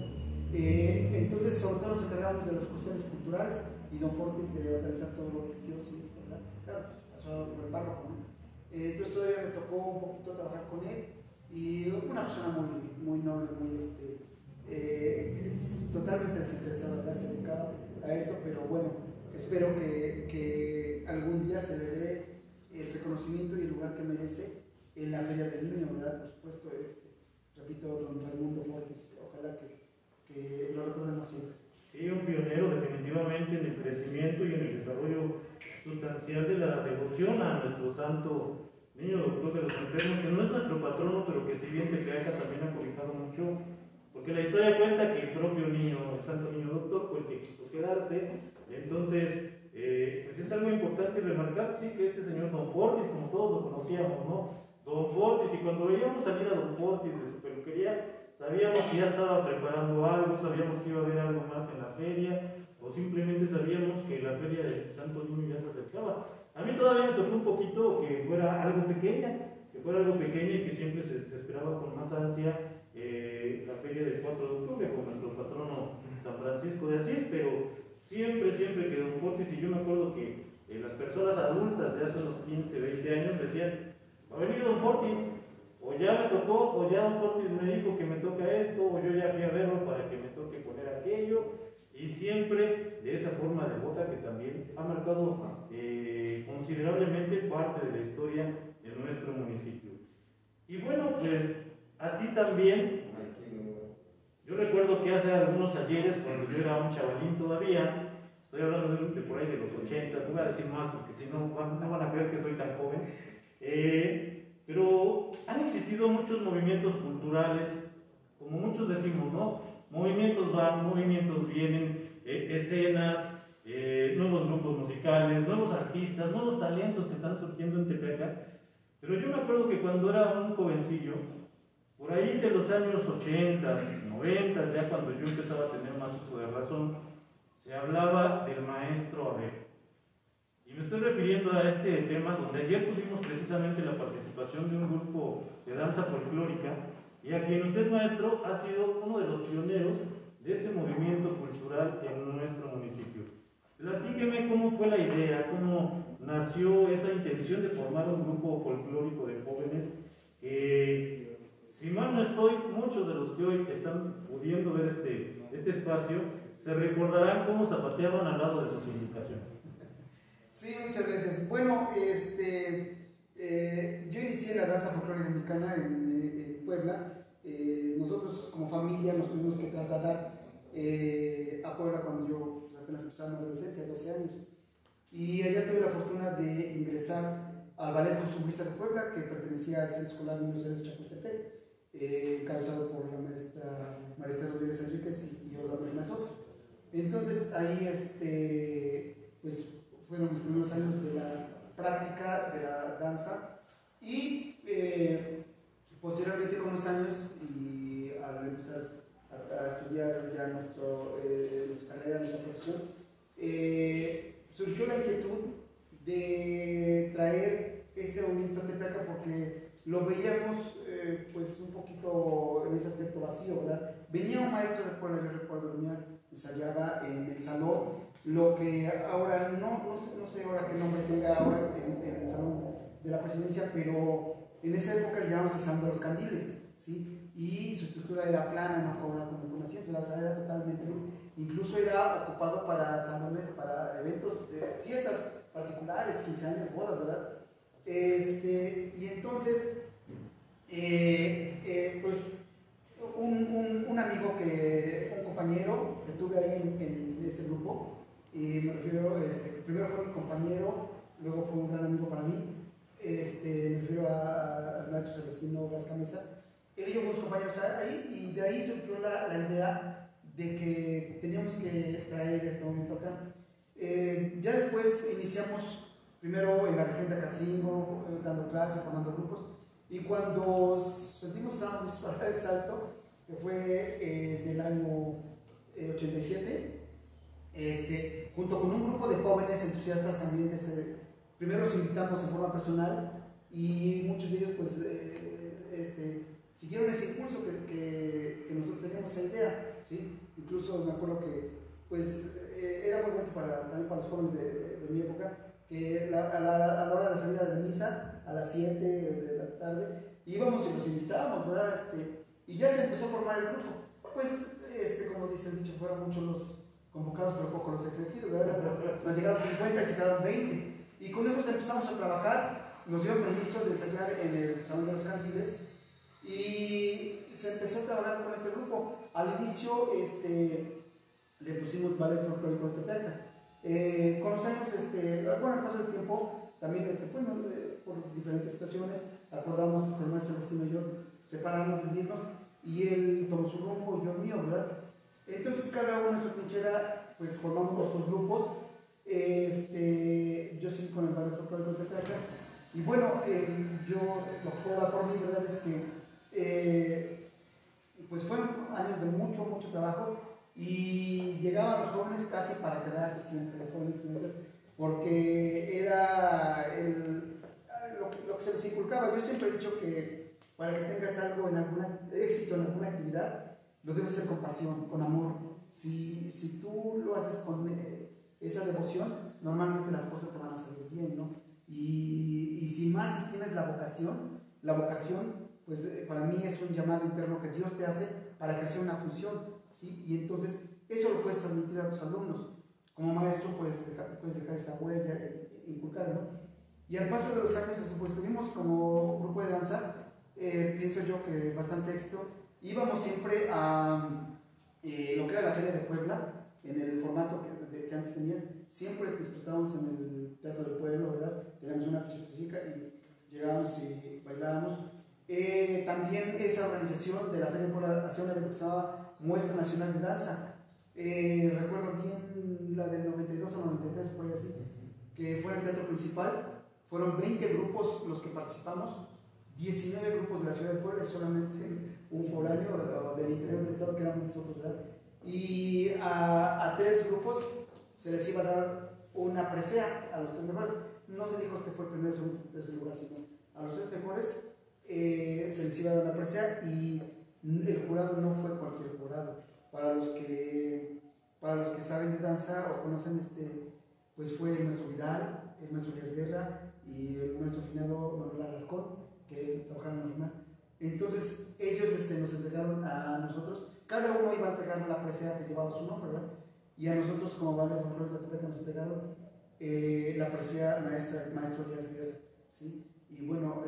Entonces, sobre todo nos encargábamos de las cuestiones culturales y don Fortis de organizar todo lo religioso y esto, ¿verdad? Claro, asesorado por el párroco, ¿no? Entonces todavía me tocó un poquito trabajar con él y una persona muy noble, totalmente desinteresada, ¿verdad? Se dedicaba a esto, pero bueno, espero que algún día se le dé el reconocimiento y el lugar que merece en la Feria del Niño, ¿verdad? Por supuesto, repito, don Raimundo Fortis, ojalá que lo recordemos siempre. Sí, un pionero definitivamente en el crecimiento y en el desarrollo sustancial de la devoción a nuestro santo niño doctor de los enfermos, que no es nuestro patrono, pero que si bien Tepeaca también ha cobijado mucho, porque la historia cuenta que el propio niño, el santo niño doctor, fue el que quiso quedarse. Entonces, pues es algo importante remarcar, sí, que este señor Don Fortis, como todos lo conocíamos, ¿no? Don Fortis, y cuando veíamos salir a Don Fortis de su peluquería, sabíamos que ya estaba preparando algo, sabíamos que iba a haber algo más en la feria, o simplemente sabíamos que la feria del Santo Niño ya se acercaba. A mí todavía me tocó un poquito que fuera algo pequeña, y que siempre se esperaba con más ansia la feria del 4 de octubre con nuestro patrono San Francisco de Asís, pero siempre que Don Fortis, y yo me acuerdo que las personas adultas de hace unos 15, 20 años decían, va a venir Don Fortis, o ya me tocó, o ya Don Fortis me dijo que me toca esto, o yo ya fui a verlo para que me toque poner aquello, y siempre de esa forma devota que también ha marcado considerablemente parte de la historia de nuestro municipio. Y bueno, pues así también, yo recuerdo que hace algunos ayeres, cuando yo era un chavalín todavía, estoy hablando de por ahí de los 80, no voy a decir más porque si no, no van a ver que soy tan joven, pero han existido muchos movimientos culturales, como muchos decimos, ¿no? Movimientos van, movimientos vienen, escenas, nuevos grupos musicales, nuevos artistas, nuevos talentos que están surgiendo en Tepeaca. Pero yo me acuerdo que cuando era un jovencillo, por ahí de los años 80, 90, ya cuando yo empezaba a tener más uso de razón, se hablaba del maestro Abel. Y me estoy refiriendo a este tema donde ayer tuvimos precisamente la participación de un grupo de danza folclórica y a quien usted, maestro, ha sido uno de los pioneros de ese movimiento cultural en nuestro municipio. Platíqueme cómo fue la idea, cómo nació esa intención de formar un grupo folclórico de jóvenes que, si mal no estoy, muchos de los que hoy están pudiendo ver este espacio se recordarán cómo zapateaban al lado de sus indicaciones. Sí, muchas gracias. Bueno, yo inicié la danza folclórica mexicana en Puebla. Nosotros como familia nos tuvimos que trasladar a Puebla cuando yo apenas empezaba mi adolescencia, 12 años. Y allá tuve la fortuna de ingresar al Ballet Costumbrista de Puebla, que pertenecía al Centro Escolar Niños Héroes Chapultepec, encabezado por la maestra María Rodríguez Enríquez y Olga Molina Sosa. Entonces ahí pues fueron mis primeros años de la práctica de la danza y posteriormente con los años y al empezar a estudiar ya nuestra carrera, nuestra profesión, surgió la inquietud de traer este movimiento a Tepeaca porque lo veíamos pues un poquito en ese aspecto vacío, ¿verdad? Venía un maestro de Puebla, yo recuerdo, ensayaba en el salón, lo que ahora no sé ahora qué nombre tenga ahora en el salón de la presidencia, pero en esa época le llamamos el Salón de los Candiles, ¿sí? Y su estructura era plana, no como asiento, la sala era totalmente libre. Incluso era ocupado para salones, para eventos, fiestas particulares, 15 años, bodas, ¿verdad? Y entonces, pues un amigo, un compañero que tuve ahí en ese grupo, y me refiero, primero fue mi compañero, luego fue un gran amigo para mí, me refiero al maestro Celestino Vázquez Mesa. Él y yo fuimos compañeros ahí, y de ahí surgió la idea de que teníamos que traer este momento acá. Ya después iniciamos primero en la región de Acatzingo, dando clases, formando grupos, y cuando sentimos que estábamos listos para dar el salto, que fue en el año 87, junto con un grupo de jóvenes entusiastas también, primero los invitamos en forma personal, y muchos de ellos pues siguieron ese impulso que nosotros teníamos esa idea, ¿sí? Incluso me acuerdo que pues era muy bueno también para los jóvenes de mi época, que a la hora de la salida de la misa, a las 7 de la tarde, íbamos y los invitábamos, ¿verdad? Y ya se empezó a formar el grupo. Pues, como dice el dicho, fueron muchos los convocados, pero pocos los elegidos, ¿verdad? Nos llegaron 50 y se quedaron 20. Y con eso empezamos a trabajar, nos dio permiso de ensayar en el Salón de los Cangiles, y se empezó a trabajar con este grupo. Al inicio, le pusimos ballet folclórico de Tepeaca. Con los años, bueno, al paso del tiempo, también, por diferentes situaciones, acordamos, el maestro Celestino y yo, separarnos, dividirnos, y él tomó su rumbo, yo el mío, ¿verdad? Entonces, cada uno en su trinchera, pues formamos nuestros grupos. Yo sí con el ballet folclórico de Tepeaca. Y bueno, yo lo que puedo dar por mí, ¿verdad? Es que pues fueron años de mucho, mucho trabajo, y llegaban los jóvenes casi para quedarse siempre, los jóvenes estudiantes, porque era lo que se les inculcaba. Yo siempre he dicho que para que tengas algo éxito en alguna actividad, lo debes hacer con pasión, con amor. Si tú lo haces con esa devoción, normalmente las cosas te van a salir bien, ¿no? Y si más si tienes la vocación, pues para mí es un llamado interno que Dios te hace para que sea una función, ¿sí? Y entonces eso lo puedes transmitir a tus alumnos. Como maestro puedes dejar esa huella e inculcar, ¿no? Y al paso de los años, pues tuvimos como grupo de danza, pienso yo que bastante éxito. Íbamos siempre a lo que era la Feria de Puebla, en el formato que antes tenía. Siempre nos prestábamos en el Teatro del Pueblo, ¿verdad? Teníamos una ficha específica y llegábamos y bailábamos. También esa organización de la Feria de Puebla hacía un evento que se llamaba Muestra Nacional de Danza. Recuerdo bien la del 92 o 93, por ahí así, que fue en el teatro principal. Fueron 20 grupos los que participamos, 19 grupos de la ciudad de Puebla, solamente un foráneo del interior del estado, que éramos nosotros, ¿verdad? Y a 3 grupos se les iba a dar una presea, a los 3 mejores. No se dijo este fue el primero, segundo, tercer lugar, sino a los 3 mejores se les iba a dar una presea, y el jurado no fue cualquier jurado. Para los que saben de danza o conocen, pues fue el maestro Vidal, el maestro Díaz Guerra y el maestro finado Manuel Alarcón, que trabajaron en normal. Entonces ellos nos entregaron a nosotros, cada uno iba a entregar la presea que llevaba su nombre, ¿verdad? Y a nosotros, como Ballet Folclórico de Tepeaca, nos entregaron la presea maestro Díaz Guerra, ¿sí? Y bueno,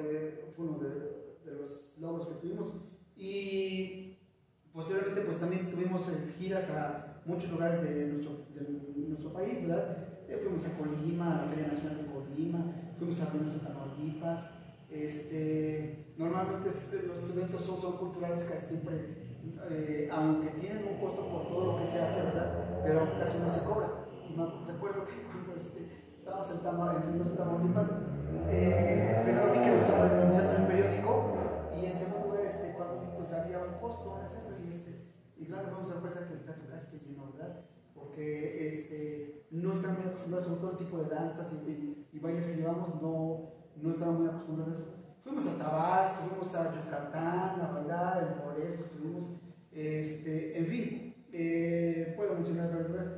fue uno de los logros que tuvimos. Y posteriormente pues también tuvimos giras a muchos lugares de nuestro país, ¿verdad? Fuimos a Colima, a la Feria Nacional de Colima, fuimos a Tamaulipas. Normalmente los eventos son culturales, casi siempre, aunque tienen un costo por todo lo que se hace, ¿verdad? Pero casi no se cobra. Y me recuerdo que cuando estábamos en Reynosa, Tamaulipas, primero vi que lo estaban anunciando en el periódico, y en segundo lugar, cuando vi, pues había un costo, un acceso, y grande fue una sorpresa que el teatro casi se llenó, ¿verdad? Porque no están muy acostumbrados, sobre todo el tipo de danzas y bailes que llevamos, no estaban muy acostumbrados a eso. Fuimos a Tabasco, fuimos a Yucatán a bailar, en Progreso, estuvimos, en fin, puedo mencionar varios lugares.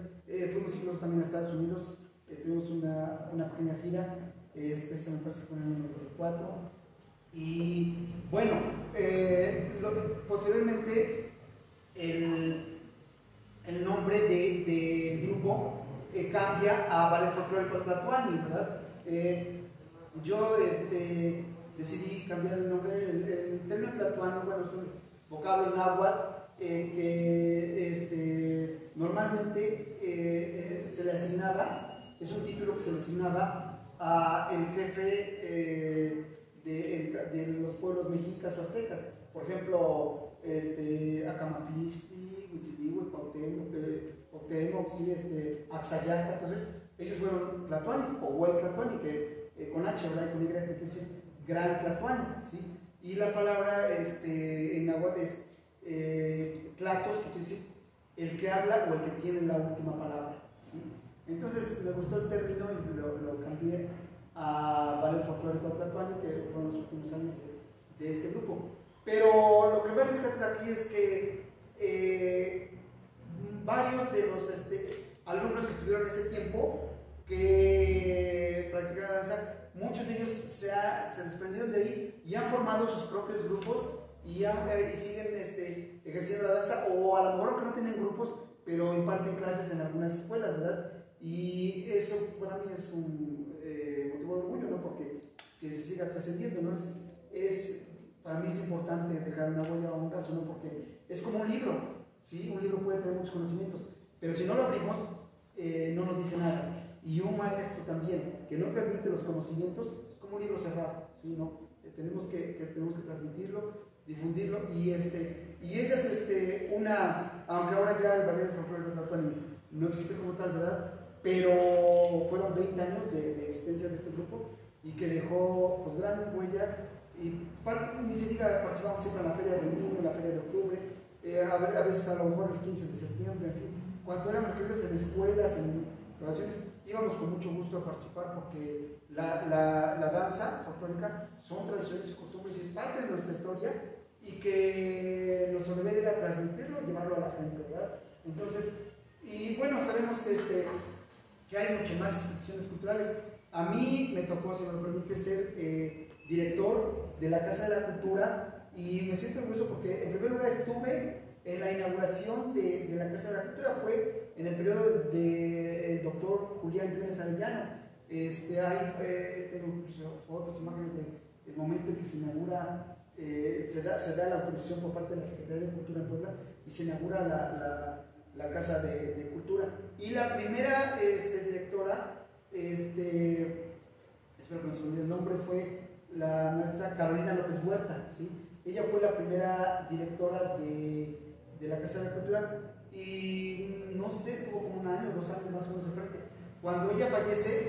Fuimos incluso también a Estados Unidos, tuvimos una pequeña gira, se me parece que fue en el año 94. Y bueno, posteriormente el nombre del grupo cambia a Ballet Folclórico Tlatoani, ¿verdad? Yo decidí cambiar el nombre. El término Tlatoani, bueno, es un vocablo náhuatl que normalmente se le asignaba, es un título que se le asignaba a el jefe de los pueblos mexicas o aztecas. Por ejemplo, Acamapisti, Huitzilihue, Cuauhtémoc, sí, Axayacta. Entonces, ellos fueron tlatoanis, o Huey Tlatoani, que con H, ¿verdad? Y con Y, que dice Gran Tlatoani, ¿sí? Y la palabra en náhuatl es tlatos, que quiere decir el que habla o el que tiene la última palabra, ¿sí? Entonces, me gustó el término y lo cambié a Ballet Folclórico Tlatoani, que fueron los últimos años de este grupo. Pero lo que me rescata aquí es que varios de los alumnos que estuvieron en ese tiempo, que practicaron la danza, muchos de ellos se desprendieron de ahí y han formado sus propios grupos y siguen ejerciendo la danza, o a lo mejor que no tienen grupos, pero imparten clases en algunas escuelas, ¿verdad? Y eso para mí es un motivo de orgullo, ¿no? Porque que se siga trascendiendo, ¿no? Para mí es importante dejar una huella o un caso, ¿no? Porque es como un libro, ¿sí? Un libro puede tener muchos conocimientos, pero si no lo abrimos, no nos dice nada. Y un maestro también, que no transmite los conocimientos, es como un libro cerrado, ¿sí? ¿No? Tenemos que transmitirlo, difundirlo, y esa es aunque ahora ya el ballet de folclore de Tlatoani no existe como tal, ¿verdad? Pero fueron 20 años de existencia de este grupo y que dejó pues gran huella. Y ni siquiera participamos siempre en la Feria del Niño, en la Feria de Octubre, a veces a lo mejor el 15 de septiembre, en fin. Cuando éramos requeridos en escuelas, en relaciones, íbamos con mucho gusto a participar, porque la danza folclórica son tradiciones y costumbres y es parte de nuestra historia, y que nuestro deber era transmitirlo y llevarlo a la gente, ¿verdad? Entonces, y bueno, sabemos que hay muchas más instituciones culturales. A mí me tocó, si me lo permite, ser director de la Casa de la Cultura, y me siento orgulloso porque en primer lugar estuve en la inauguración de la Casa de la Cultura. Fue en el periodo del doctor Julián Yunes Arellano. Tengo fotos, imágenes del momento en que se inaugura, se da la autorización por parte de la Secretaría de Cultura en Puebla y se inaugura la Casa de Cultura. Y la primera directora, espero que no se me olvide el nombre, fue la maestra Carolina López Huerta, ¿sí? Ella fue la primera directora de la Casa de la Cultura, y no sé, estuvo como un año, 2 años más o menos de frente. Cuando ella fallece,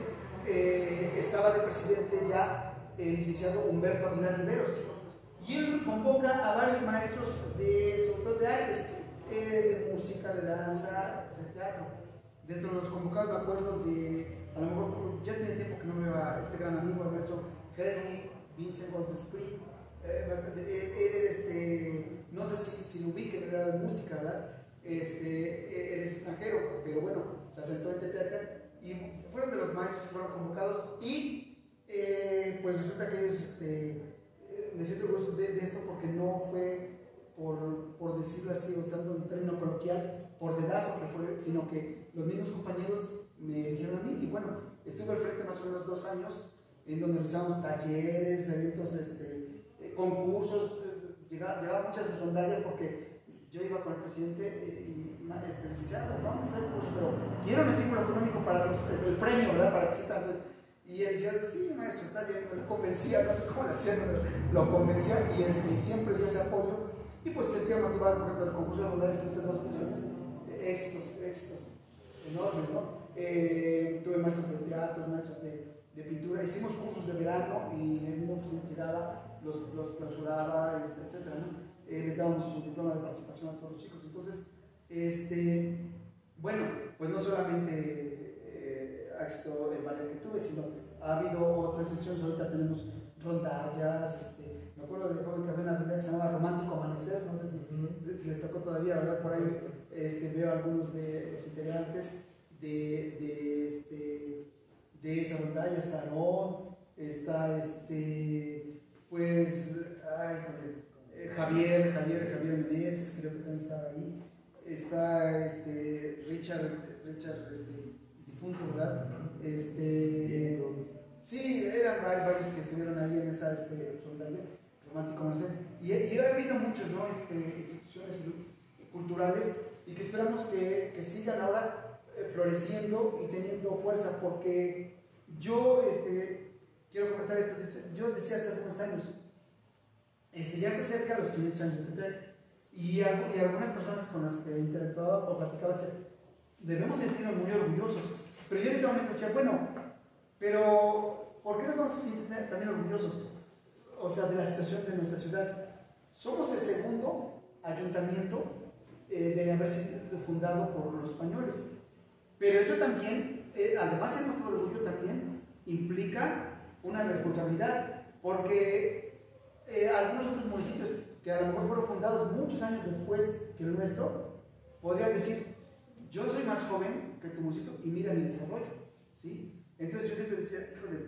estaba de presidente ya el licenciado Humberto Aguilar Riveros, y él convoca a varios maestros, sobre todo de artes, de música, de danza, de teatro. Dentro de los convocados me acuerdo a lo mejor ya tiene tiempo que no veo a este gran amigo, el maestro Hesney Vincent González. No sé si lo ubiquen, era de música, ¿verdad? Él es extranjero, pero bueno, se asentó en Tepeaca, y fueron de los maestros que fueron convocados, y pues resulta que ellos, me siento orgulloso de esto, porque no fue por decirlo así, usando un término coloquial, por dedazo que fue, sino que los mismos compañeros me dijeron a mí, y bueno, estuve al frente más o menos 2 años, en donde realizamos talleres, eventos, concursos, llegaba muchas rondallas, porque yo iba con el presidente y decía, vamos a hacer un curso, pero quiero un estímulo económico para el premio, ¿verdad? Para que se tarde. Y él decía, sí, maestro, está bien, lo convencía, no sé cómo lo hacía, pero lo convencía, y siempre dio ese apoyo, y pues se sentía motivado. Por ejemplo, el concurso de rondallas que hice 2 años, éxitos enormes, ¿no? Tuve maestros de teatro, maestros de pintura, hicimos cursos de verano, y el mismo presidente llegaba, los clausuraba, etc., ¿no? Les dábamos su diploma de participación a todos los chicos. Entonces, bueno, pues no solamente ha existido el ballet que tuve, sino ha habido otras secciones. Ahorita tenemos rondallas, me acuerdo de joven que había una rondalla que se llamaba Romántico Amanecer, no sé si les tocó todavía, ¿verdad? Por ahí veo algunos de los integrantes de esa rondalla. Está Aarón, está pues, ay, Javier Meneses, creo que también estaba ahí. Está Richard, difunto, ¿verdad? Sí, eran varios que estuvieron ahí en esa rondalla, Romántico Amanecer. Y ha habido muchos, ¿no? Instituciones culturales y que esperamos que sigan ahora floreciendo y teniendo fuerza, porque yo quiero comentar esto. Yo decía hace algunos años, ya está cerca los 500 años de Tepeaca, y algunas personas con las que interactuaba o platicaba decían, debemos sentirnos muy orgullosos, pero yo en ese momento decía, bueno, pero ¿por qué no vamos a sentir también orgullosos? O sea, de la situación de nuestra ciudad. Somos el segundo ayuntamiento de haber sido fundado por los españoles, pero eso también, además el motivo de orgullo también implica una responsabilidad, porque algunos otros municipios que a lo mejor fueron fundados muchos años después que el nuestro, podrían decir, yo soy más joven que tu municipio y mira mi desarrollo, ¿sí? Entonces yo siempre decía, híjole,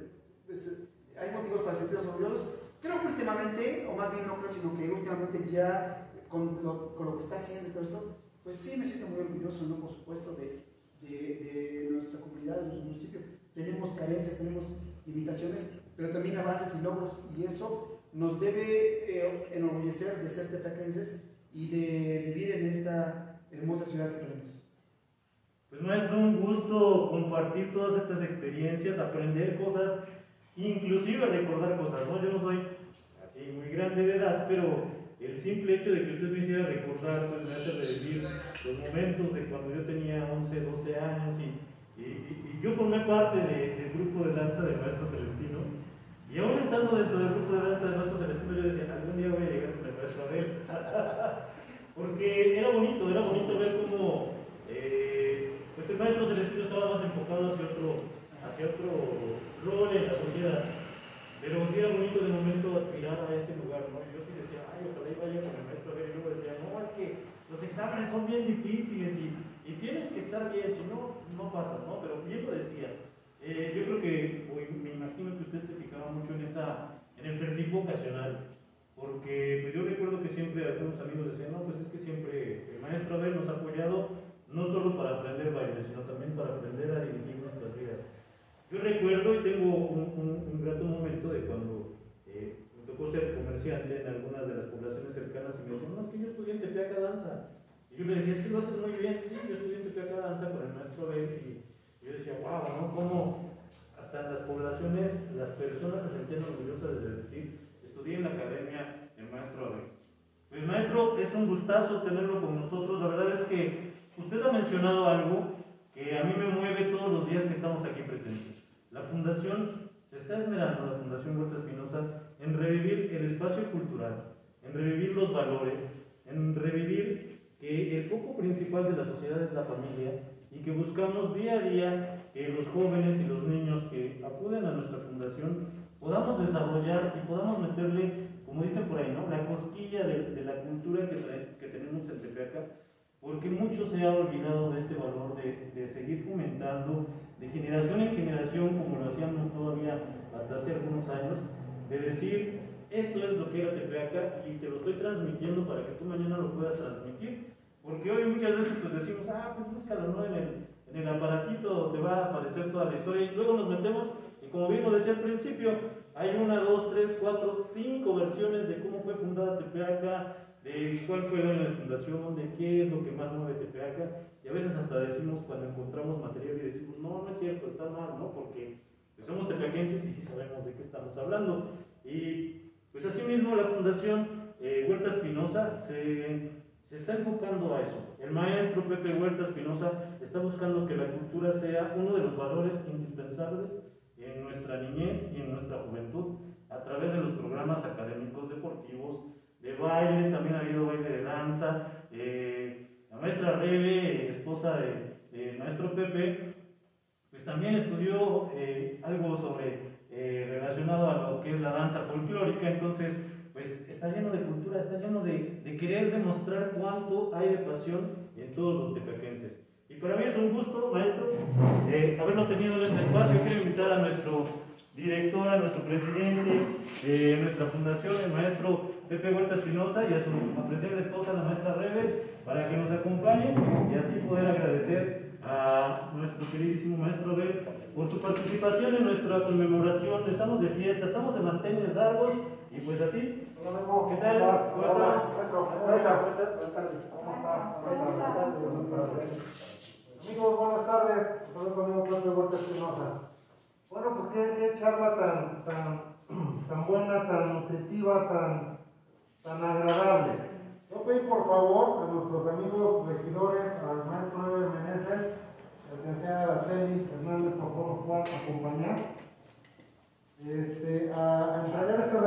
pues, hay motivos para sentirnos orgullosos. Creo que últimamente, o más bien no creo, sino que últimamente ya con lo que está haciendo y todo esto, pues sí me siento muy orgulloso, ¿no? Por supuesto, de nuestra comunidad, de nuestro municipio. Tenemos carencias, tenemos limitaciones, pero también avances y logros, y eso nos debe enorgullecer de ser tepeaquenses y de vivir en esta hermosa ciudad que tenemos. Pues maestro, un gusto compartir todas estas experiencias, aprender cosas, inclusive recordar cosas, ¿no? Yo no soy así muy grande de edad, pero el simple hecho de que usted me hiciera recordar, pues me hace revivir los momentos de cuando yo tenía 11, 12 años y yo formé parte del grupo de danza de Maestro Celestino, y aún estando dentro del grupo de danza de Maestro Celestino yo decía, algún día voy a llegar con el maestro Abel, porque era bonito ver cómo pues el Maestro Celestino estaba más enfocado hacia otro rol en la sociedad, pero sí era bonito de momento aspirar a ese lugar, ¿no? Yo sí decía, ay, ojalá iba yo con el maestro Abel, y luego decía, no, es que los exámenes son bien difíciles y tienes que estar bien, si no, no pasas, ¿no? Pero bien lo decía. Yo creo que, me imagino que usted se fijaba mucho en el perfil vocacional, porque pues yo recuerdo que siempre algunos amigos decían, no, pues es que siempre el maestro Abel nos ha apoyado no solo para aprender baile, sino también para aprender a dirigir nuestras vidas. Yo recuerdo y tengo un grato momento de cuando me tocó ser comerciante en algunas de las poblaciones cercanas y me decían, no, es que yo estudié en Tepeaca Danza. Y yo le decía, es que lo haces muy bien. Sí, yo estudié en Tepeaca Danza con el maestro Abel. Y yo decía, wow, ¿no? Cómo hasta en las poblaciones las personas se sentían orgullosas de decir, estudié en la academia del maestro Abel. Pues maestro, es un gustazo tenerlo con nosotros. La verdad es que usted ha mencionado algo que a mí me mueve todos los días que estamos aquí presentes. La Fundación se está esmerando, la Fundación Huerta Espinosa, en revivir el espacio cultural, en revivir los valores, en revivir que el foco principal de la sociedad es la familia y que buscamos día a día que los jóvenes y los niños que acuden a nuestra fundación podamos desarrollar y podamos meterle, como dicen por ahí, ¿no?, la cosquilla de la cultura que tenemos en Tepeaca, porque mucho se ha olvidado de este valor de seguir fomentando de generación en generación, como lo hacíamos todavía hasta hace algunos años, de decir, esto es lo que era Tepeaca y te lo estoy transmitiendo para que tú mañana lo puedas transmitir, porque hoy muchas veces pues decimos, pues búscalo, ¿no?, en el aparatito te va a aparecer toda la historia, y luego nos metemos, y como bien lo decía al principio, hay 1, 2, 3, 4, 5 versiones de cómo fue fundada Tepeaca, de cuál fue la fundación, de qué es lo que más mueve Tepeaca, y a veces hasta decimos cuando encontramos material y decimos, no, no es cierto, está mal, ¿no? Porque pues, somos tepeaquenses y sí sabemos de qué estamos hablando. Y pues así mismo la Fundación Huerta Espinosa se está enfocando a eso. El maestro Pepe Huerta Espinosa está buscando que la cultura sea uno de los valores indispensables en nuestra niñez y en nuestra juventud, a través de los programas académicos, deportivos, de baile. También ha habido baile de danza. La maestra Rebe, esposa de maestro Pepe, pues también estudió algo sobre relacionado a lo que es la danza folclórica. Entonces pues está lleno de cultura, está lleno de querer demostrar cuánto hay de pasión en todos los tepeaquenses. Y para mí es un gusto, maestro, haberlo tenido en este espacio. Quiero invitar a nuestro director, a nuestro presidente de nuestra fundación, el maestro Pepe Huerta Espinosa, y a su apreciable esposa, la maestra Rebe, para que nos acompañen y así poder agradecer a nuestro queridísimo maestro Abel por su participación en nuestra conmemoración. Estamos de fiesta, estamos de manteles largos, y pues así ¿Qué tal? ¿Cómo estamos? Amigos, buenas tardes. Soy conmigo Pepe Huerta Espinosa. Bueno, pues qué charla tan buena, tan nutritiva, tan agradable. Yo pedí por favor a nuestros amigos regidores, al maestro Eber Meneses, al licenciado Araceli Hernández, por favor nos puedan acompañar, a entregar este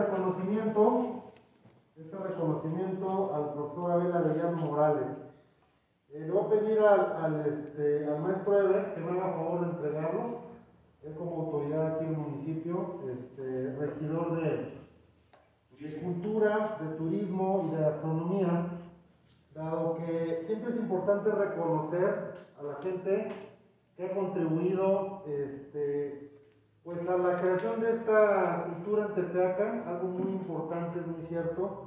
reconocimiento al profesor Abel Arellano Morales. Le voy a pedir al maestro Eber que me haga favor de entregarlo. Él como autoridad aquí en el municipio, regidor de cultura, de turismo y de gastronomía, dado que siempre es importante reconocer a la gente que ha contribuido pues a la creación de esta cultura en Tepeaca, algo muy importante, es muy cierto.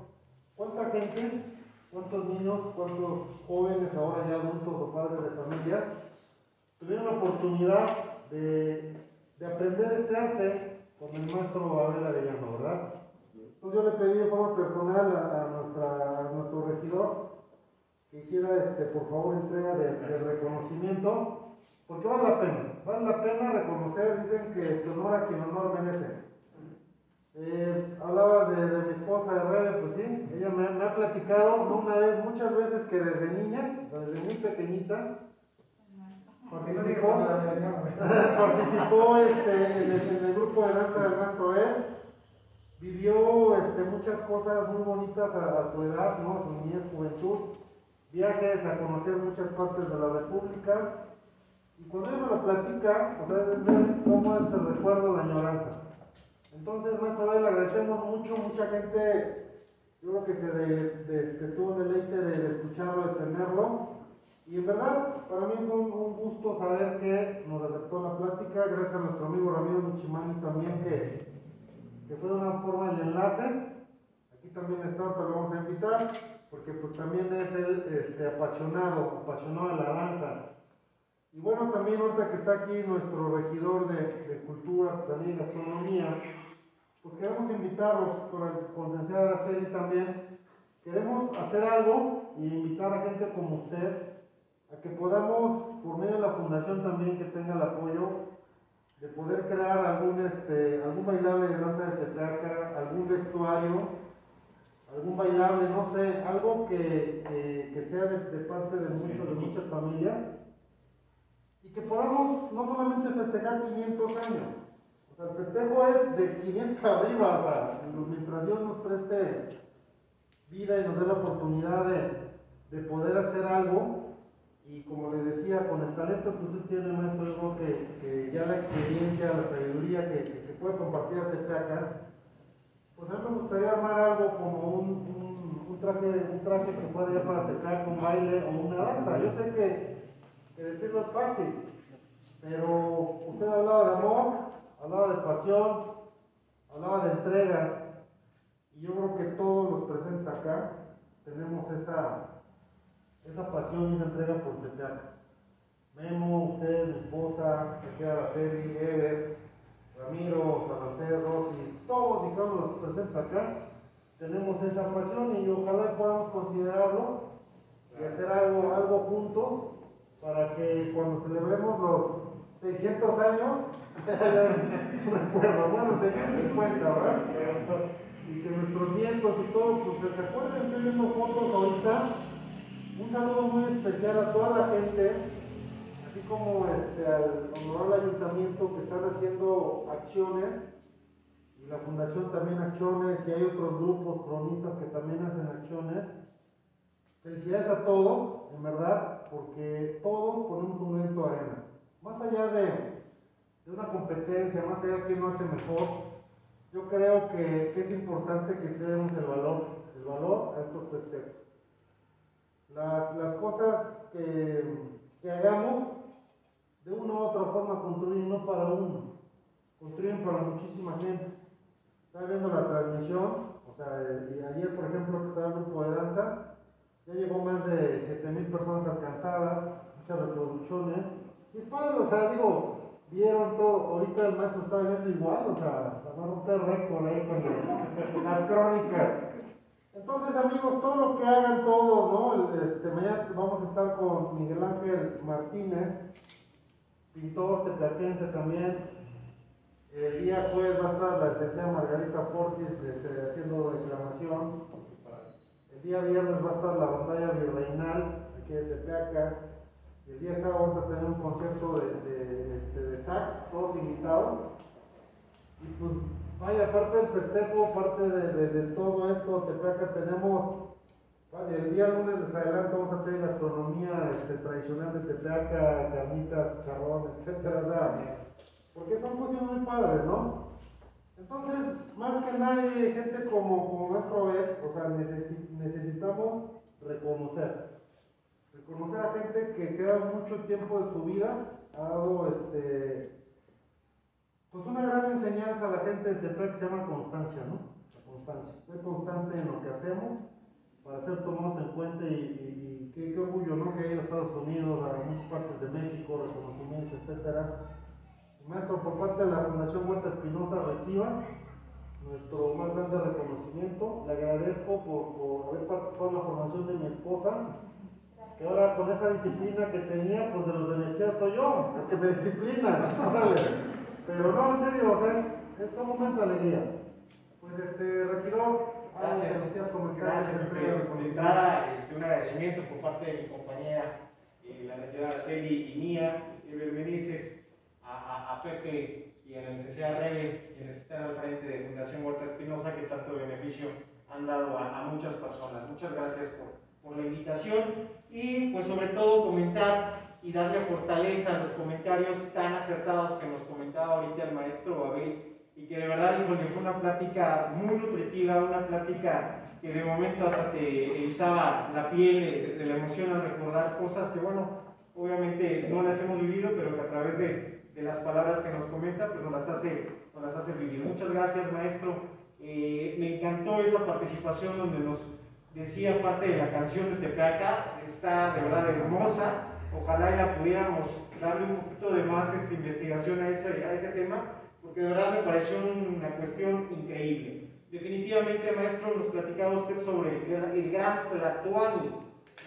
¿Cuánta gente, cuántos niños, cuántos jóvenes, ahora ya adultos o padres de familia, tuvieron la oportunidad de aprender este arte con el maestro Abel Arellano, ¿verdad? Entonces yo le pedí de forma personal a nuestro regidor que hiciera por favor entrega de reconocimiento, porque vale la pena reconocer, dicen que honor a quien honor merece. Hablaba de mi esposa de Rebe, pues sí, ella me ha platicado, no una vez, muchas veces, que desde niña, desde muy pequeñita, participó en el grupo de danza del maestro Ed, vivió muchas cosas muy bonitas a su edad, ¿no? A su niñez, juventud, viajes a conocer muchas partes de la República, y cuando ella me lo platica, o sea, es ver cómo es el recuerdo, la añoranza. Entonces, maestro Abel, le agradecemos mucho, mucha gente, yo creo que se tuvo el deleite de escucharlo, de tenerlo, y en verdad, para mí es un gusto saber que nos aceptó la plática, gracias a nuestro amigo Ramiro Michimani también, que fue de una forma el enlace. Aquí también está, pero lo vamos a invitar, porque pues también es él apasionado de la danza. Y bueno, también ahorita que está aquí nuestro regidor de Cultura, Artesanía y Gastronomía, pues queremos invitarlos, con el licenciado Araceli también, queremos hacer algo y invitar a gente como usted a que podamos, por medio de la fundación también que tenga el apoyo, de poder crear algún bailable de danza de Tepeaca, algún vestuario, algún bailable, no sé, algo que sea de parte de muchas familias, y que podamos no solamente festejar 500 años, o sea, el festejo es de 500 arriba, o sea, mientras Dios nos preste vida y nos dé la oportunidad de poder hacer algo. Y como le decía, con el talento que usted tiene, maestro, yo creo que ya la experiencia, la sabiduría que puede compartir a Tepeaca, pues a mí me gustaría armar algo como un traje que fuera ya para Tepeaca, un baile o una danza. Yo sé que decirlo es fácil, pero usted hablaba de amor, hablaba de pasión, hablaba de entrega, y yo creo que todos los presentes acá tenemos esa pasión y esa entrega por Tepeaca. Memo, usted, mi esposa, Araceli, Eber, Ramiro, San Rosy, todos y cada uno de los presentes acá, tenemos esa pasión y ojalá podamos considerarlo y hacer algo juntos para que cuando celebremos los 600 años, recuerdo, bueno, 650, ¿verdad? Y que nuestros nietos y todos, pues se acuerden, estoy viendo fotos ahorita. Un saludo muy especial a toda la gente, así como al honorable ayuntamiento que están haciendo acciones, y la fundación también acciones, y hay otros grupos cronistas que también hacen acciones. Felicidades a todos, en verdad, porque todos ponemos un granito de arena. Más allá de una competencia, más allá de quién lo hace mejor, yo creo que es importante que se demos el valor a estos festejos. Las cosas que hagamos, de una u otra forma, construyen no para uno, construyen para muchísima gente. Estaba viendo la transmisión, o sea, ayer, por ejemplo, que estaba el grupo de danza, ya llegó más de 7,000 personas alcanzadas, muchas reproducciones. Y es padre, o sea, digo, vieron todo. Ahorita el maestro estaba viendo igual, o sea, va a romper récord ahí con las crónicas. Entonces, amigos, todo lo que hagan todos, ¿no? Mañana vamos a estar con Miguel Ángel Martínez, pintor tepeaquense también. El día jueves va a estar la licenciada Margarita Fortis haciendo declamación. El día viernes va a estar la rondalla virreinal aquí de Tepeaca. El día sábado vamos a tener un concierto de sax, todos invitados. Y pues, vaya, aparte del festejo, parte de todo esto, Tepeaca tenemos, vale, el día lunes les adelanto, vamos a tener gastronomía tradicional de Tepeaca, carnitas, chicharrón, etcétera, ¿verdad? Porque son cosas muy padres, ¿no? Entonces, más que nadie, gente como nuestro ver, o sea, necesitamos reconocer a gente que queda mucho tiempo de su vida, ha dado pues una gran enseñanza a la gente de Tepeaca que se llama constancia, ¿no? La constancia, ser constante en lo que hacemos para ser tomados en cuenta y qué orgullo, ¿no? Que haya ido a Estados Unidos, a muchas partes de México, reconocimientos, etcétera. Maestro, por parte de la Fundación Huerta Espinosa, reciba nuestro más grande reconocimiento. Le agradezco por haber participado en la formación de mi esposa, que ahora con esa disciplina que tenía, pues de los beneficiados soy yo, el que me disciplina. Pero no, en serio, o sea, es un momento de alegría. Pues regidor, gracias. Comentarios. De entrada, un agradecimiento por parte de mi compañera, la regidora Araceli y mía, Benítez, a Pepe y a la licenciada Rebe, quienes están al frente de Fundación Huerta Espinosa, que tanto beneficio han dado a muchas personas. Muchas gracias por la invitación y pues sobre todo comentar y darle fortaleza a los comentarios tan acertados que nos comentaba ahorita el maestro Abel, y que de verdad, híjole, fue una plática muy nutritiva, una plática que de momento hasta te erizaba la piel de la emoción al recordar cosas que, bueno, obviamente no las hemos vivido, pero que a través de las palabras que nos comenta, pues nos las hace vivir. Muchas gracias, maestro. Me encantó esa participación donde nos decía parte de la canción de Tepeaca, está de verdad hermosa. Ojalá ya pudiéramos darle un poquito de más investigación a ese tema, porque de verdad me pareció una cuestión increíble. Definitivamente, maestro, nos platicaba usted sobre el gran Tlatoani.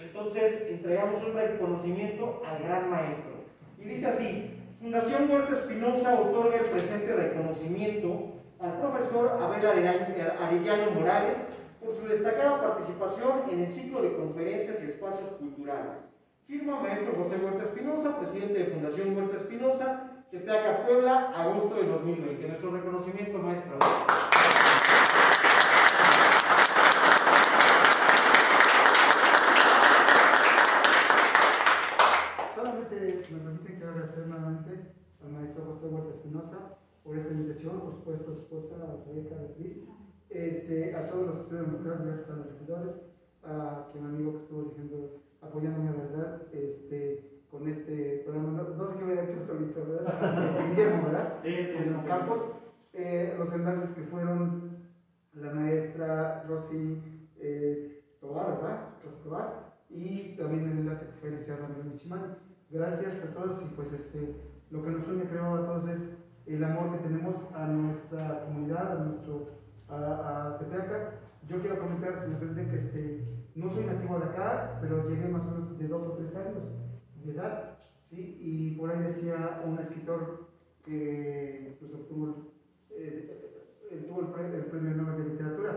Entonces, entregamos un reconocimiento al gran maestro. Y dice así: Fundación Huerta Espinosa otorga el presente reconocimiento al profesor Abel Arellano Morales por su destacada participación en el ciclo de conferencias y espacios culturales. Firma maestro José Huerta Espinosa, presidente de Fundación Huerta Espinosa, Tepeaca, Puebla, agosto de 2020. Nuestro reconocimiento, maestro. Solamente me permiten que agradecer nuevamente al maestro José Huerta Espinosa por esta invitación, por supuesto a su esposa, a Rebeca Beatriz, a todos los que estuvieron involucrados, gracias a los regidores, a mi amigo que estuvo dirigiendo, apoyándome, ¿verdad? Con este programa, no sé qué hubiera hecho solito, ¿verdad? Guillermo, ¿verdad? Sí, Guillermo Campos. Los enlaces que fueron la maestra Rosy Tobar, ¿verdad? Rosy Tobar, y también el enlace que fue iniciado a Miguel Michimán. Gracias a todos, y pues lo que nos une, creo, a todos es el amor que tenemos a nuestra comunidad, a Tepeaca. Yo quiero comentar, si me permiten, que no soy nativo de acá, pero llegué más o menos de 2 o 3 años de edad, ¿sí? Y por ahí decía un escritor que pues, obtuvo el premio Nobel de Literatura: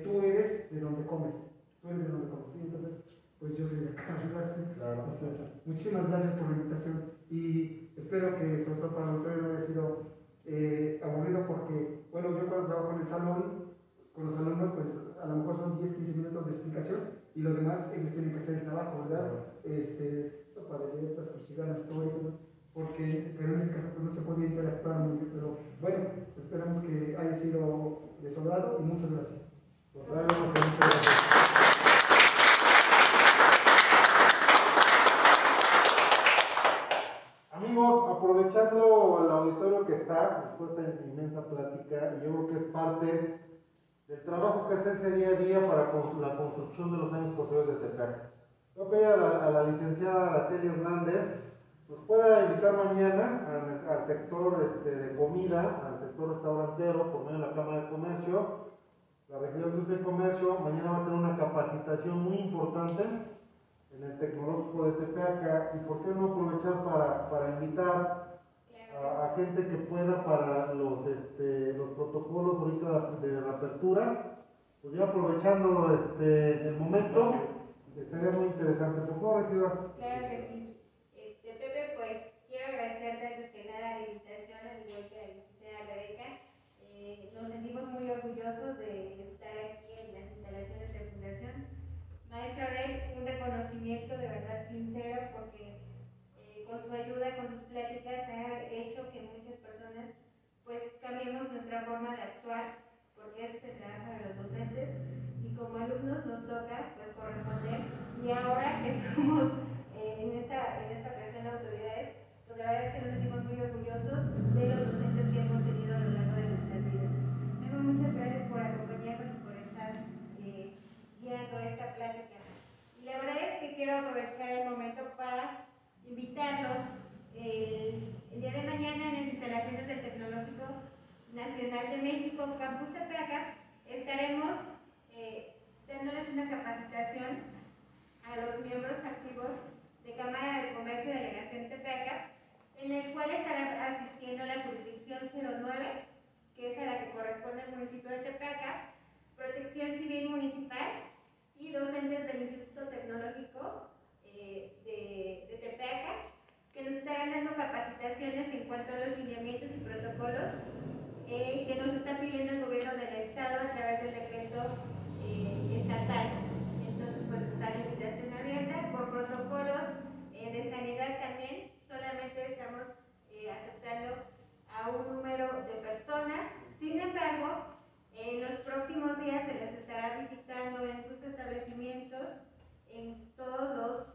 tú eres de donde comes, ¿sí? Entonces, pues yo soy de acá, gracias. Claro. Muchísimas gracias por la invitación, y espero que, sobre todo para el auditorio, no haya sido aburrido, porque, bueno, yo cuando trabajo en el salón con los alumnos, pues a lo mejor son 10-15 minutos de explicación, y lo demás ellos tienen que hacer el trabajo, ¿verdad? Sopa de letras, crucigramas, todo, pero en este caso pues no se podía interactuar muy bien, pero bueno, esperamos que haya sido de su agrado, y muchas gracias. Amigos, aprovechando al auditorio que está, después de esta inmensa plática, y yo creo que es parte del trabajo que hace ese día a día para la construcción de los años posteriores de Tepeaca. Voy a pedir a la licenciada Araceli Hernández nos pueda invitar mañana al sector de comida, al sector restaurantero, por medio de la Cámara de Comercio. la región de Industria y Comercio mañana va a tener una capacitación muy importante en el Tecnológico de Tepeaca, y por qué no aprovechar para invitar a gente que pueda para los protocolos ahorita de reapertura, pues ya aprovechando el momento, estaría muy interesante. Por favor, regidora. Claro que sí. Pepe, pues quiero agradecerte antes que nada la invitación, al igual que a la licenciada Rebeca. Nos sentimos muy orgullosos de estar aquí en las instalaciones de Fundación. Maestro Abel, un reconocimiento de verdad sincero, porque con su ayuda, con sus pláticas, ha hecho que muchas personas pues cambiemos nuestra forma de actuar, porque eso se trabaja de los docentes, y como alumnos nos toca pues corresponder. Y ahora que somos en esta ocasión autoridades, pues la verdad es que nos sentimos muy orgullosos de los docentes que hemos tenido a lo largo de nuestras vidas. Muchas gracias por acompañarnos y por estar guiando esta plática. Y la verdad es que quiero aprovechar el momento para invitarlos el día de mañana en las instalaciones del Tecnológico Nacional de México, Campus Tepeaca. Estaremos dándoles una capacitación a los miembros activos de Cámara de Comercio y Delegación Tepeaca, en el cual estará asistiendo la jurisdicción 09, que es a la que corresponde al municipio de Tepeaca, Protección Civil Municipal y docentes del Instituto Tecnológico de Tepeaca, que nos estarán dando capacitaciones en cuanto a los lineamientos y protocolos que nos está pidiendo el gobierno del estado a través del decreto estatal. Entonces, pues está la invitación abierta. Por protocolos de sanidad también, solamente estamos aceptando a un número de personas. Sin embargo, en los próximos días se les estará visitando en sus establecimientos, en todos los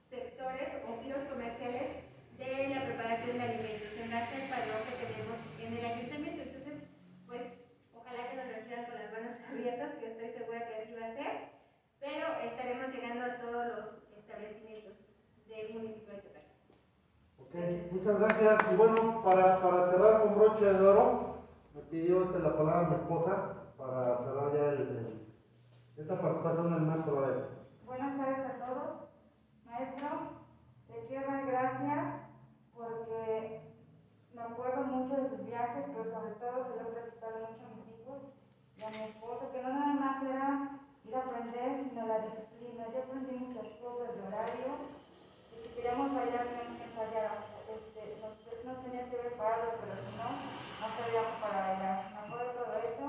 sectores o giros comerciales de la preparación de alimentos, en base al padrón que tenemos en el ayuntamiento. Entonces, pues, ojalá que nos reciban con las manos abiertas, que estoy segura que así va a ser, pero estaremos llegando a todos los establecimientos del municipio de Tepeaca. Ok, muchas gracias. Y bueno, para cerrar con broche de oro, me pidió la palabra mi esposa para cerrar ya esta participación del maestro Abel. Buenas tardes a todos. Maestro, le quiero dar gracias porque me acuerdo mucho de sus viajes, pero sobre todo se lo he platicado mucho a mis hijos y a mi esposo, que no nada más era ir a aprender, sino la disciplina. Yo aprendí muchas cosas de horario, y si queríamos fallar, teníamos que ensayar. No tenía que ver parado, pero si no, no sabíamos para bailar. Me acuerdo de todo eso.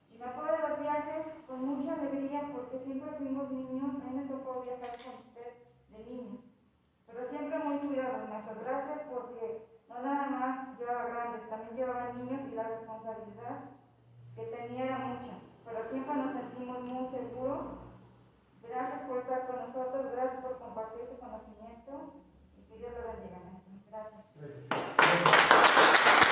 Y me acuerdo de los viajes con mucha alegría, porque siempre fuimos niños. A mí me tocó viajar con usted de niño, pero siempre muy cuidados, maestro. Gracias, porque no nada más llevaba grandes, también llevaba niños, y la responsabilidad que tenía era mucha, pero siempre nos sentimos muy seguros. Gracias por estar con nosotros, gracias por compartir su conocimiento, y que Dios lo bendiga, maestro. Gracias. Gracias.